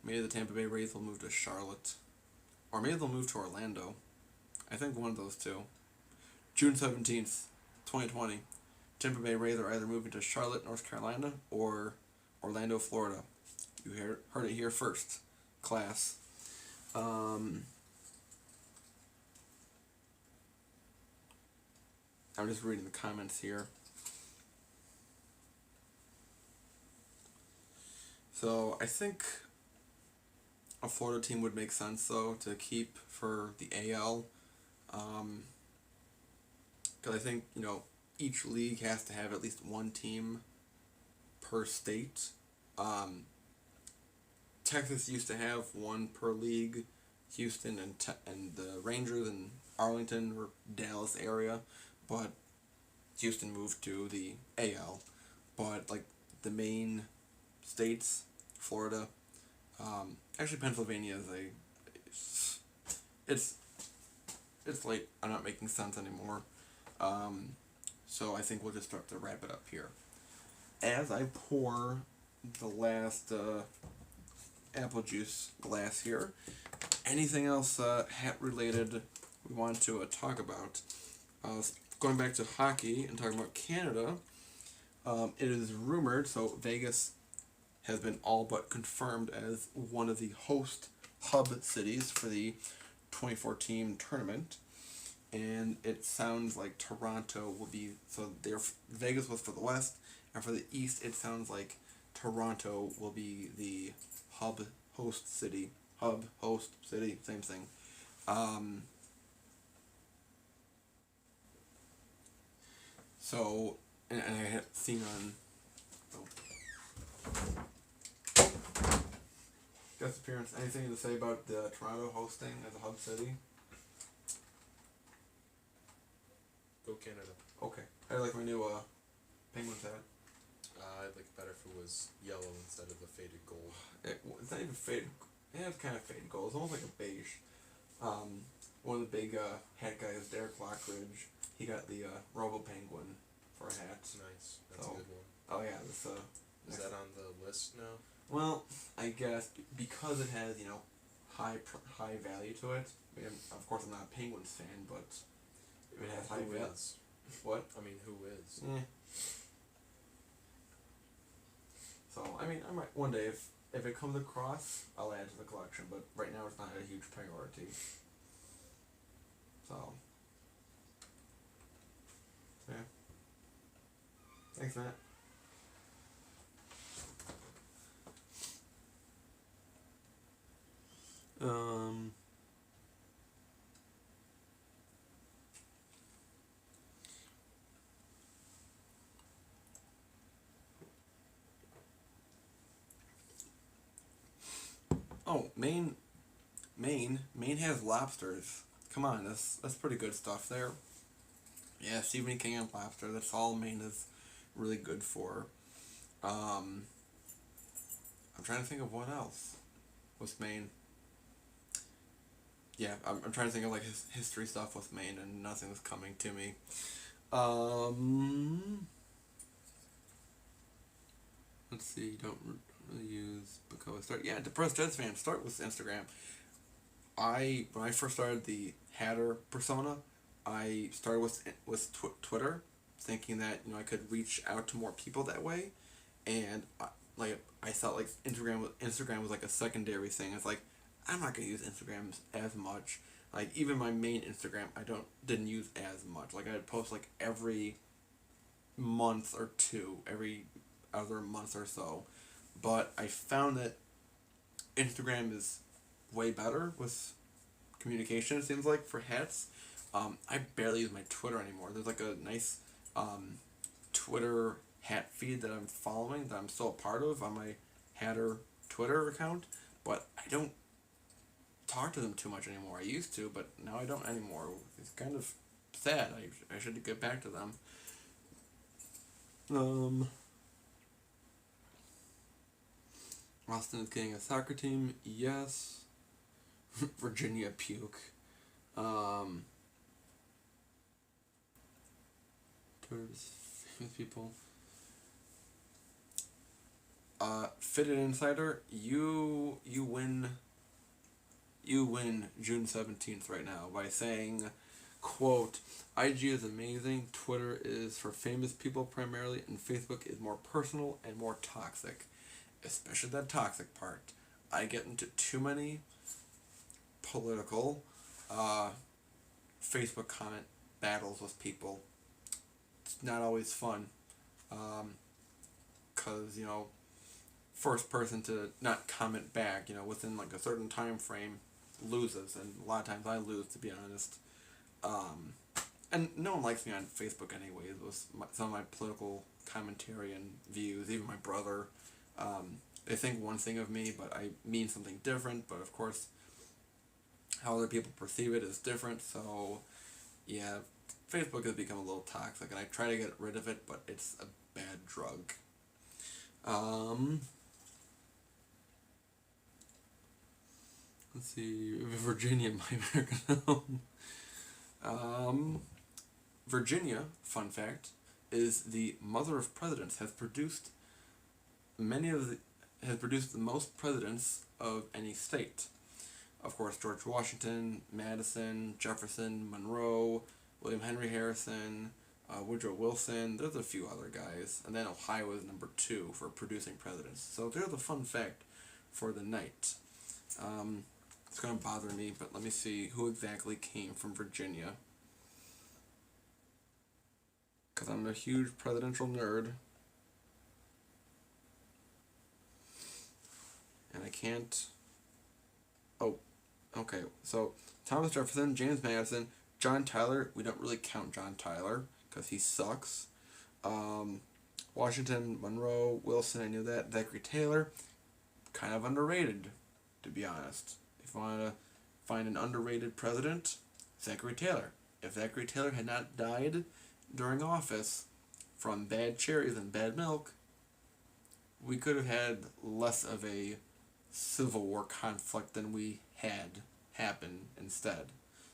Maybe the Tampa Bay Rays will move to Charlotte. Or maybe they'll move to Orlando. I think one of those two. June 17th, 2020. Tampa Bay Rays are either moving to Charlotte, North Carolina, or Orlando, Florida. You heard it here first, class. I'm just reading the comments here. So I think a Florida team would make sense though to keep for the AL, because I think each league has to have at least one team per state. Texas used to have one per league. Houston and the Rangers and Arlington or Dallas area, but Houston moved to the AL. But like the main states, Florida, actually Pennsylvania is it's late. I'm not making sense anymore. So I think we'll just start to wrap it up here. As I pour the last apple juice glass here, anything else hat related we wanted to talk about. Going back to hockey and talking about Canada, it is rumored, so Vegas has been all but confirmed as one of the host hub cities for the 2014 tournament. And it sounds like Toronto will be, so there. Vegas was for the West, and for the East, it sounds like Toronto will be the hub host city. Hub host city, same thing. Um, so, and I had seen on. Oh, guest appearance. Anything to say about the Toronto hosting as a hub city? Go Canada. Okay. I like my new Penguins hat. I'd like it better if it was yellow instead of the faded gold. It's not even faded. Yeah, it's kind of faded gold. It's almost like a beige. One of the big hat guys, Derek Lockridge, he got the Robo Penguin for a hat. Nice. That's So, a good one. oh yeah, this Is that on the list now? well, I guess because it has high value to it. I mean, of course, I'm not a Penguins fan, but if it has high Who value, is? what? I mean, who is? So I mean, I might one day if it comes across, I'll add to the collection. But right now, it's not a huge priority. So yeah. Thanks, Matt. Um. Oh, Maine has lobsters. Come on, that's pretty good stuff there. Yeah, Stephen King and lobster. That's all Maine is really good for. Um, I'm trying to think of what else with Maine. Yeah, I'm trying to think of like history stuff with Maine, and nothing's coming to me. Um, let's see. Don't really use Bacoa. Start. Yeah, depressed Jets fan. Start with Instagram. When I first started the Hatter persona, I started with Twitter, thinking that I could reach out to more people that way, and I felt like Instagram was like a secondary thing. It's like I'm not gonna use Instagram as much. Like even my main Instagram, didn't use as much. Like I'd post like every month or two, every other month or so, but I found that Instagram is way better with communication. It seems like for hats. I barely use my Twitter anymore. There's like a nice Twitter hat feed that I'm following that I'm still a part of on my Hatter Twitter account, but I don't talk to them too much anymore. I used to, but now I don't anymore. It's kind of sad. I should get back to them. Austin is getting a soccer team. Yes. Virginia puke. Twitter's famous people. Fitted Insider, you win June 17th right now by saying, quote, IG is amazing, Twitter is for famous people primarily, and Facebook is more personal and more toxic. Especially that toxic part. I get into too many political Facebook comment battles with people. It's not always fun. Because, first person to not comment back, within like a certain time frame loses, and a lot of times I lose, to be honest. And no one likes me on Facebook anyways with some of my political commentary and views, even my brother. They think one thing of me, but I mean something different, but of course how other people perceive it is different, so yeah, Facebook has become a little toxic, and I try to get rid of it, but it's a bad drug. Let's see, Virginia, my American home. Virginia, fun fact, is the mother of presidents. Has produced the most presidents of any state. Of course, George Washington, Madison, Jefferson, Monroe, William Henry Harrison, Woodrow Wilson. There's a few other guys. And then Ohio is number 2 for producing presidents. So there's a fun fact for the night. It's going to bother me, but let me see who exactly came from Virginia. Because I'm a huge presidential nerd. And I can't... Oh, okay. So, Thomas Jefferson, James Madison, John Tyler. We don't really count John Tyler because he sucks. Washington, Monroe, Wilson, I knew that. Zachary Taylor, kind of underrated, to be honest. If you want to find an underrated president, Zachary Taylor. If Zachary Taylor had not died during office from bad cherries and bad milk, we could have had less of a Civil War conflict than we had happen instead.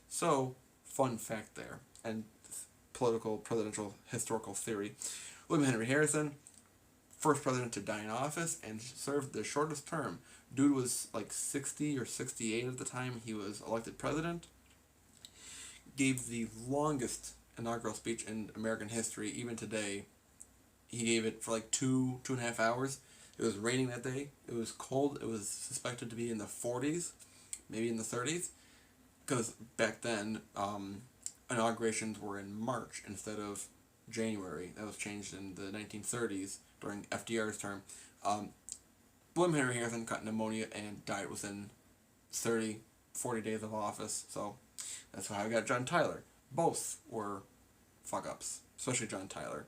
So, fun fact there. And political, presidential, historical theory. William Henry Harrison, first president to die in office and served the shortest term. Dude was like 60 or 68 at the time he was elected president. Gave the longest inaugural speech in American history, even today. He gave it for like 2.5 hours. It was raining that day. It was cold. It was suspected to be in the 40s, maybe in the 30s, because back then inaugurations were in March instead of January. That was changed in the 1930s during FDR's term. William Henry Harrison got pneumonia and died within 40 days of office. So that's how I got John Tyler. Both were fuck-ups, especially John Tyler.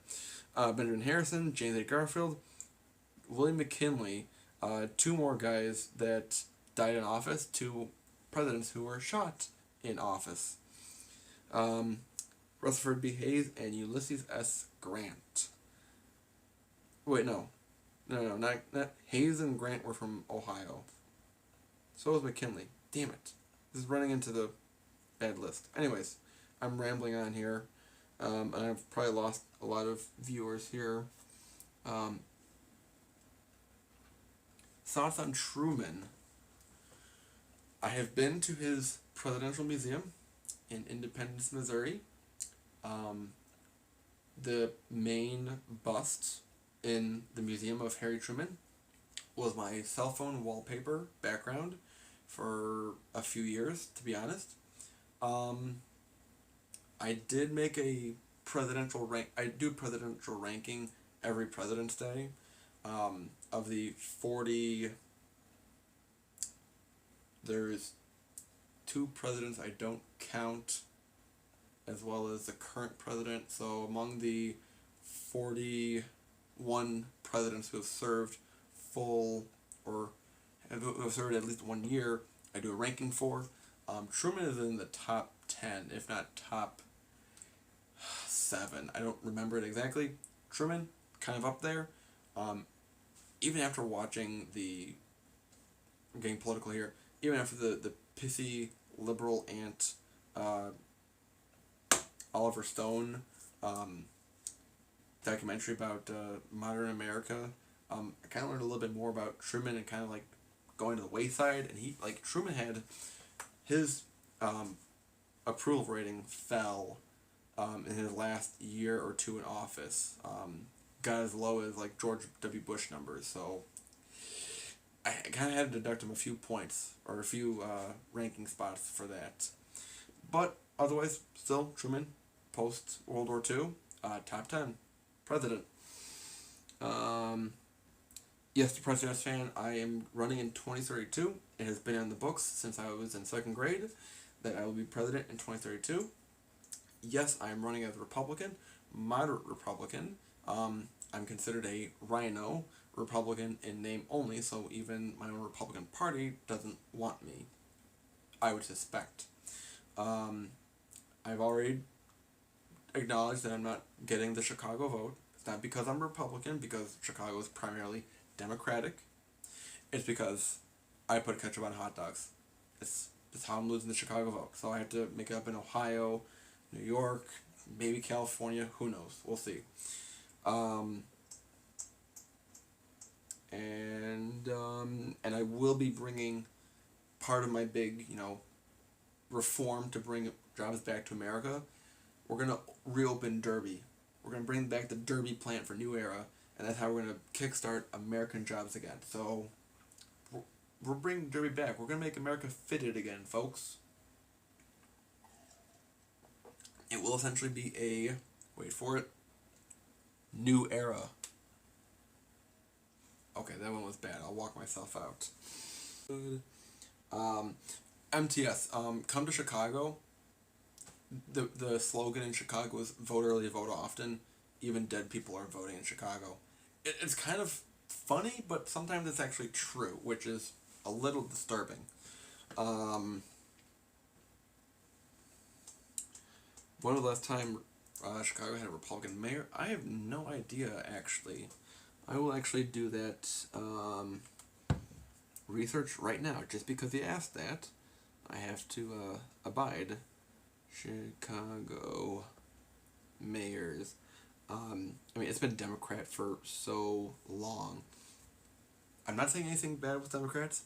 Benjamin Harrison, James A. Garfield, William McKinley, 2 more guys that died in office, 2 presidents who were shot in office. Rutherford B. Hayes and Ulysses S. Grant. Wait, no, not Hayes and Grant were from Ohio. So was McKinley. Damn it. This is running into the bad list. Anyways, I'm rambling on here. And I've probably lost a lot of viewers here. Thoughts on Truman. I have been to his presidential museum in Independence, Missouri. The main bust in the Museum of Harry Truman was my cell phone wallpaper background for a few years, to be honest. I did make a presidential rank. I do presidential ranking every President's Day. Of the 40, there's 2 presidents I don't count, as well as the current president. So among the 41 presidents who have served full or who have served at least 1 year, I do a ranking for. Truman is in the top 10, if not top 7. I don't remember it exactly. Truman, kind of up there. Even after watching I'm getting political here, even after the pissy liberal ant Oliver Stone documentary about modern America, I kind of learned a little bit more about Truman and kind of like going to the wayside. And Truman had his approval rating fell in his last year or 2 in office. Got as low as like George W. Bush numbers, so I kind of had to deduct him a few points or a few ranking spots for that. But otherwise, still Truman, post World War II, top 10 president. Yes, the President's fan. I am running in 2032. It has been on the books since I was in 2nd grade that I will be president in 2032. Yes, I am running as a Republican, moderate Republican. I'm considered a rhino Republican in name only, so even my own Republican Party doesn't want me, I would suspect. I've already acknowledged that I'm not getting the Chicago vote. It's not because I'm Republican, because Chicago is primarily Democratic. It's because I put ketchup on hot dogs. It's how I'm losing the Chicago vote. So I have to make it up in Ohio, New York, maybe California, who knows, we'll see. And I will be bringing part of my big, reform to bring jobs back to America, we're gonna reopen Derby. We're gonna bring back the Derby plant for New Era, and that's how we're gonna kickstart American jobs again. So we're bringing Derby back. We're gonna make America fitted again, folks. It will essentially be a, wait for it, new era. Okay, that one was bad. I'll walk myself out. Good. MTS. Come to Chicago. The slogan in Chicago is vote early, vote often. Even dead people are voting in Chicago. It's kind of funny, but sometimes it's actually true, which is a little disturbing. When was the last time Chicago had a Republican mayor? I have no idea, actually. I will actually do that research right now. Just because you asked that, I have to abide. Chicago mayors. It's been Democrat for so long. I'm not saying anything bad with Democrats.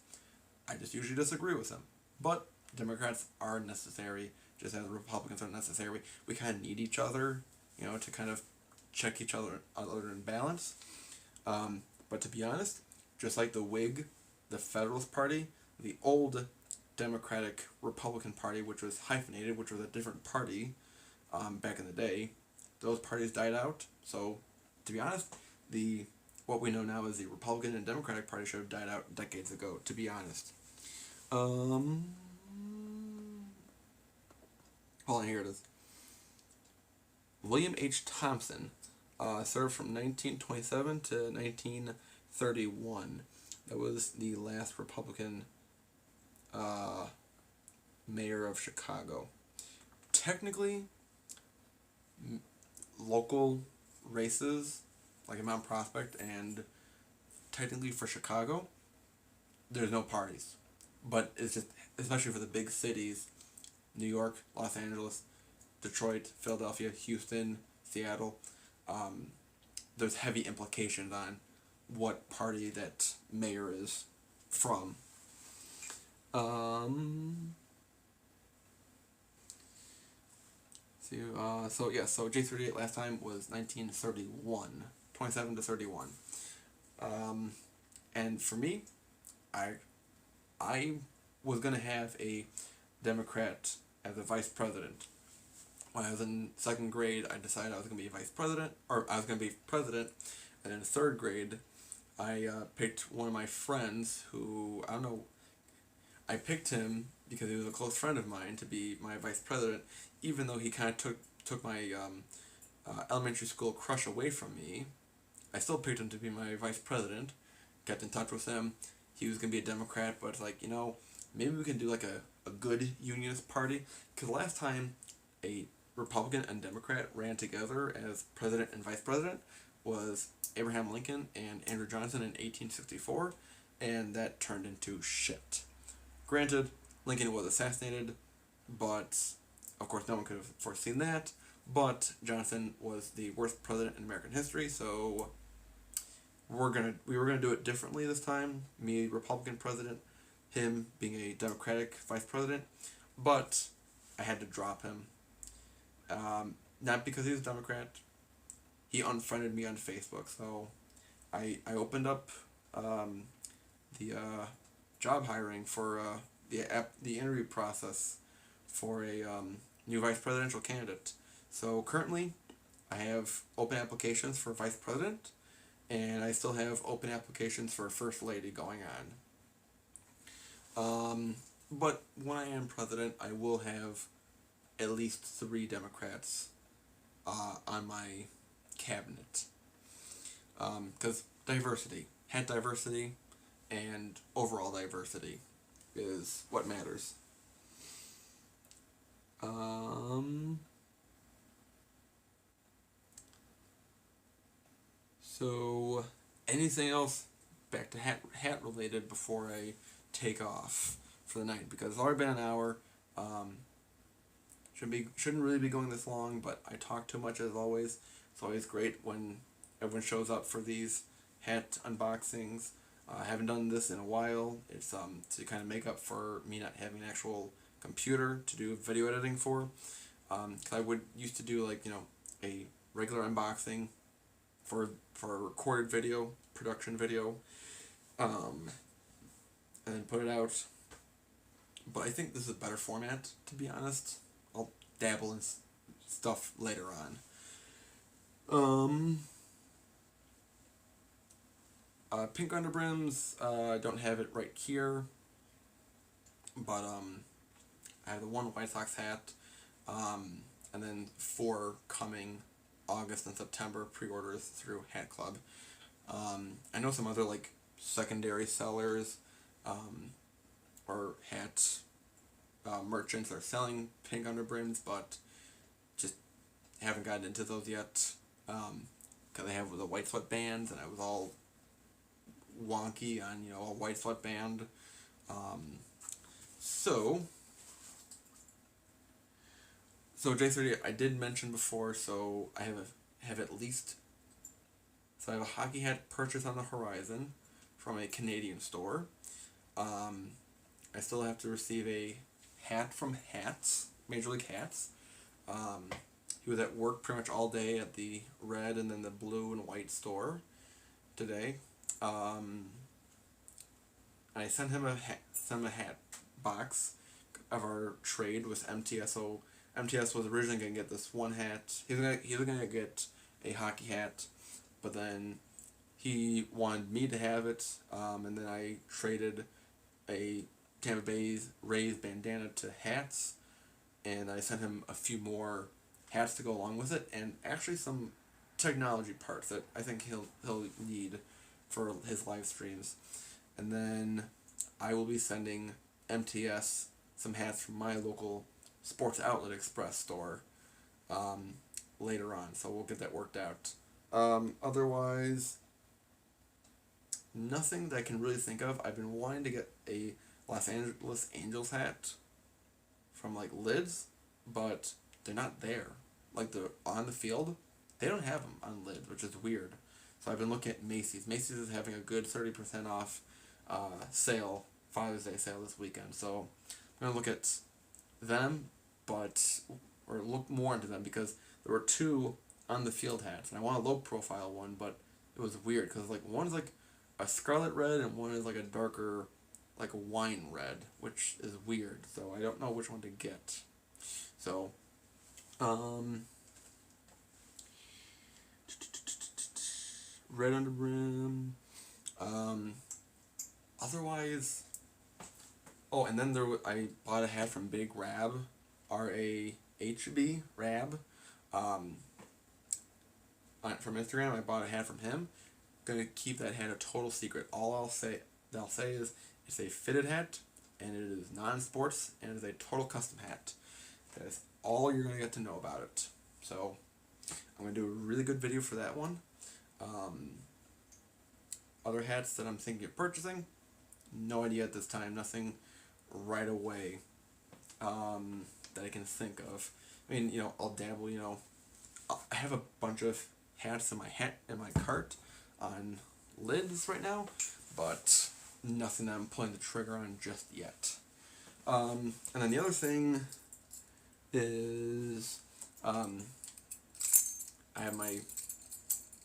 I just usually disagree with them. But Democrats are necessary, just as Republicans are necessary. We kind of need each other, to kind of check each other in balance. But to be honest, just like the Whig, the Federalist Party, the old Democratic Republican Party, which was hyphenated, which was a different party back in the day, those parties died out. So, to be honest, what we know now as the Republican and Democratic Party should have died out decades ago, to be honest. Hold on, here it is. William H. Thompson served from 1927 to 1931. That was the last Republican mayor of Chicago. Technically, local races, like in Mount Prospect, and technically for Chicago, there's no parties. But it's just, especially for the big cities, New York, Los Angeles, Detroit, Philadelphia, Houston, Seattle, there's heavy implications on what party that mayor is from. So J38 last time was 1931, 27 to 31. And for me, I was gonna have a Democrat as a vice president. When I was in second grade, I decided I was gonna be vice president, or I was gonna be president. And in third grade, I picked one of my friends who, I picked him because he was a close friend of mine to be my vice president, even though he kind of took my elementary school crush away from me. I still picked him to be my vice president, kept in touch with him. He was going to be a Democrat, but it's like, maybe we can do like a good unionist party, because last time a Republican and Democrat ran together as president and vice president was Abraham Lincoln and Andrew Johnson in 1864, and that turned into shit. Granted, Lincoln was assassinated, but of course no one could have foreseen that, but Johnson was the worst president in American history, so we were gonna do it differently this time. Me, Republican president, him being a Democratic vice president, but I had to drop him. Not because he was a Democrat. He unfriended me on Facebook, so I opened up the job hiring for the interview process for a new vice presidential candidate. So currently, I have open applications for vice president, and I still have open applications for first lady going on. But when I am president, I will have at least 3 Democrats on my cabinet. Because diversity, hat diversity, and overall diversity is what matters. So, anything else back to hat related before I take off for the night? Because it's already been an hour. Shouldn't really be going this long, but I talk too much as always. It's always great when everyone shows up for these hat unboxings. I haven't done this in a while. It's to kind of make up for me not having an actual computer to do video editing for. 'Cause I would used to do like a regular unboxing for a recorded video, production video, and then put it out. But I think this is a better format, to be honest. I'll dabble in stuff later on. Pink underbrims, I don't have it right here, but I have the one White Sox hat, and then 4 coming August and September pre-orders through Hat Club. I know some other like secondary sellers, or hat merchants are selling pink underbrims, but just haven't gotten into those yet, because I have the white sweatbands, and I was all wonky on a white sweatband. So J30 I did mention before, so I have at least, so I have a hockey hat purchase on the horizon from a Canadian store. I still have to receive a hat from Hats, Major League Hats. He was at work pretty much all day at the red and then the blue and white store today. I sent him a hat box of our trade with MTS. So MTS was originally gonna get this one hat. He was gonna get a hockey hat, but then he wanted me to have it. And then I traded a Tampa Bay Rays bandana to Hats, and I sent him a few more hats to go along with it, and actually some technology parts that I think he'll need for his live streams. And then I will be sending MTS some hats from my local Sports Outlet Express store later on, so we'll get that worked out. Otherwise, nothing that I can really think of. I've been wanting to get a Los Angeles Angels hat from like Lids, but they're not there. Like they're on the field, they don't have them on Lids, which is weird. So I've been looking at Macy's. Macy's is having a good 30% off sale, Father's Day sale this weekend. So I'm gonna look at them, or look more into them, because there were 2 on the field hats, and I want a low profile one, but it was weird because like one is like a scarlet red and one is like a darker, like a wine red, which is weird. So I don't know which one to get. So, red underbrim. Otherwise, oh, and then I bought a hat from Big Rab, RAHB, Rab. From Instagram, I bought a hat from him. Gonna keep that hat a total secret. All I'll say is it's a fitted hat, and it is non-sports, and it is a total custom hat. That is all you're gonna get to know about it. So I'm gonna do a really good video for that one. Other hats that I'm thinking of purchasing, no idea at this time. Nothing right away that I can think of. I mean, I'll dabble. I have a bunch of hats in my cart on Lids right now, but nothing that I'm pulling the trigger on just yet. And then the other thing is I have my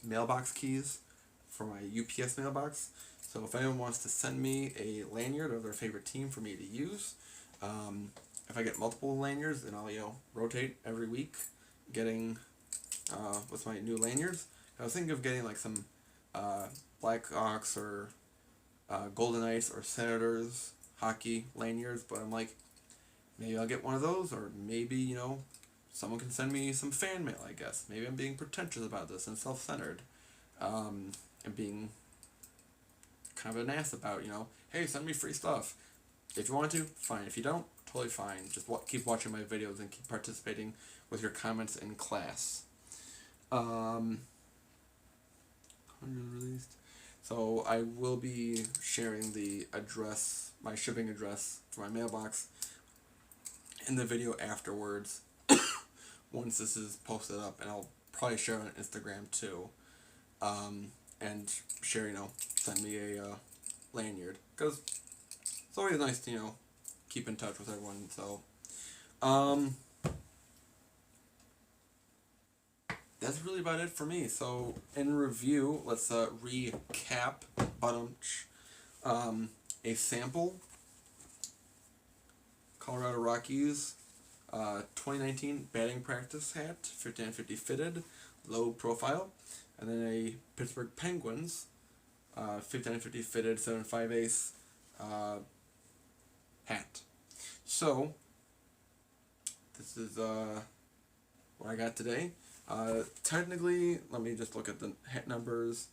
mailbox keys for my UPS mailbox. So if anyone wants to send me a lanyard of their favorite team for me to use, if I get multiple lanyards, then I'll rotate every week, getting with my new lanyards. I was thinking of getting like some Blackhawks or Golden Knights or Senators hockey lanyards, but I'm like, maybe I'll get one of those, or maybe someone can send me some fan mail. I guess maybe I'm being pretentious about this and self-centered, and being kind of an ass about hey, send me free stuff. If you want to, fine. If you don't, totally fine. Just keep watching my videos and keep participating with your comments in class. Released. So I will be sharing the address, my shipping address for my mailbox, in the video afterwards. Once this is posted up, and I'll probably share it on Instagram too. And share, send me lanyard, because it's always nice to, keep in touch with everyone. So, that's really about it for me. So, in review, let's recap. A sample Colorado Rockies 2019 batting practice hat, 50-50 fitted, low profile, and then a Pittsburgh Penguins 50-50 fitted 7.5 ace hat. So this is what I got today. Technically, let me just look at the hat numbers.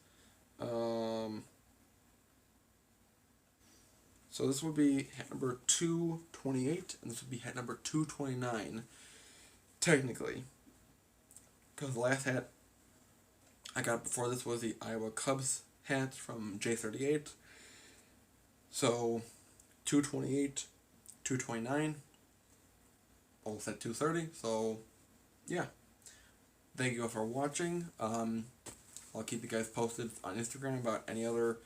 So this would be hat number 228, and this would be hat number 229, technically. Because the last hat I got before this was the Iowa Cubs hat from J38. So 228, 229, almost at 230. So yeah, thank you all for watching. I'll keep you guys posted on Instagram about any other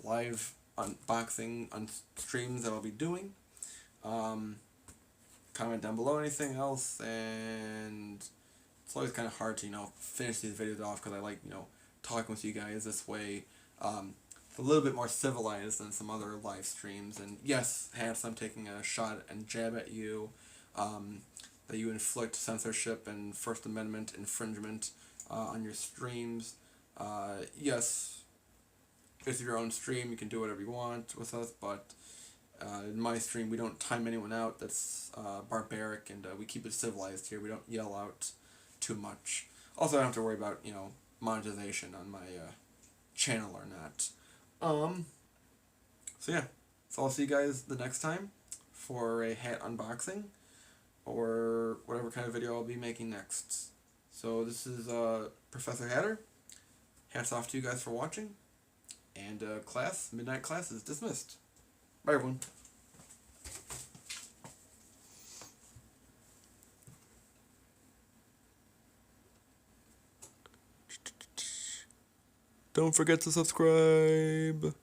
live unboxing on streams that I'll be doing. Comment down below anything else, and it's always kind of hard to finish these videos off because I like talking with you guys this way. It's a little bit more civilized than some other live streams. And yes, Hats, I'm taking a shot and jab at you, that you inflict censorship and First Amendment infringement on your streams. Yes, it's your own stream, you can do whatever you want with us, but in my stream we don't time anyone out. That's barbaric, and we keep it civilized here. We don't yell out too much. Also, I don't have to worry about monetization on my channel or not. So yeah, so I'll see you guys the next time for a hat unboxing or whatever kind of video I'll be making next. So this is Professor Hatter. Hats off to you guys for watching. And midnight class is dismissed. Bye, everyone. Don't forget to subscribe.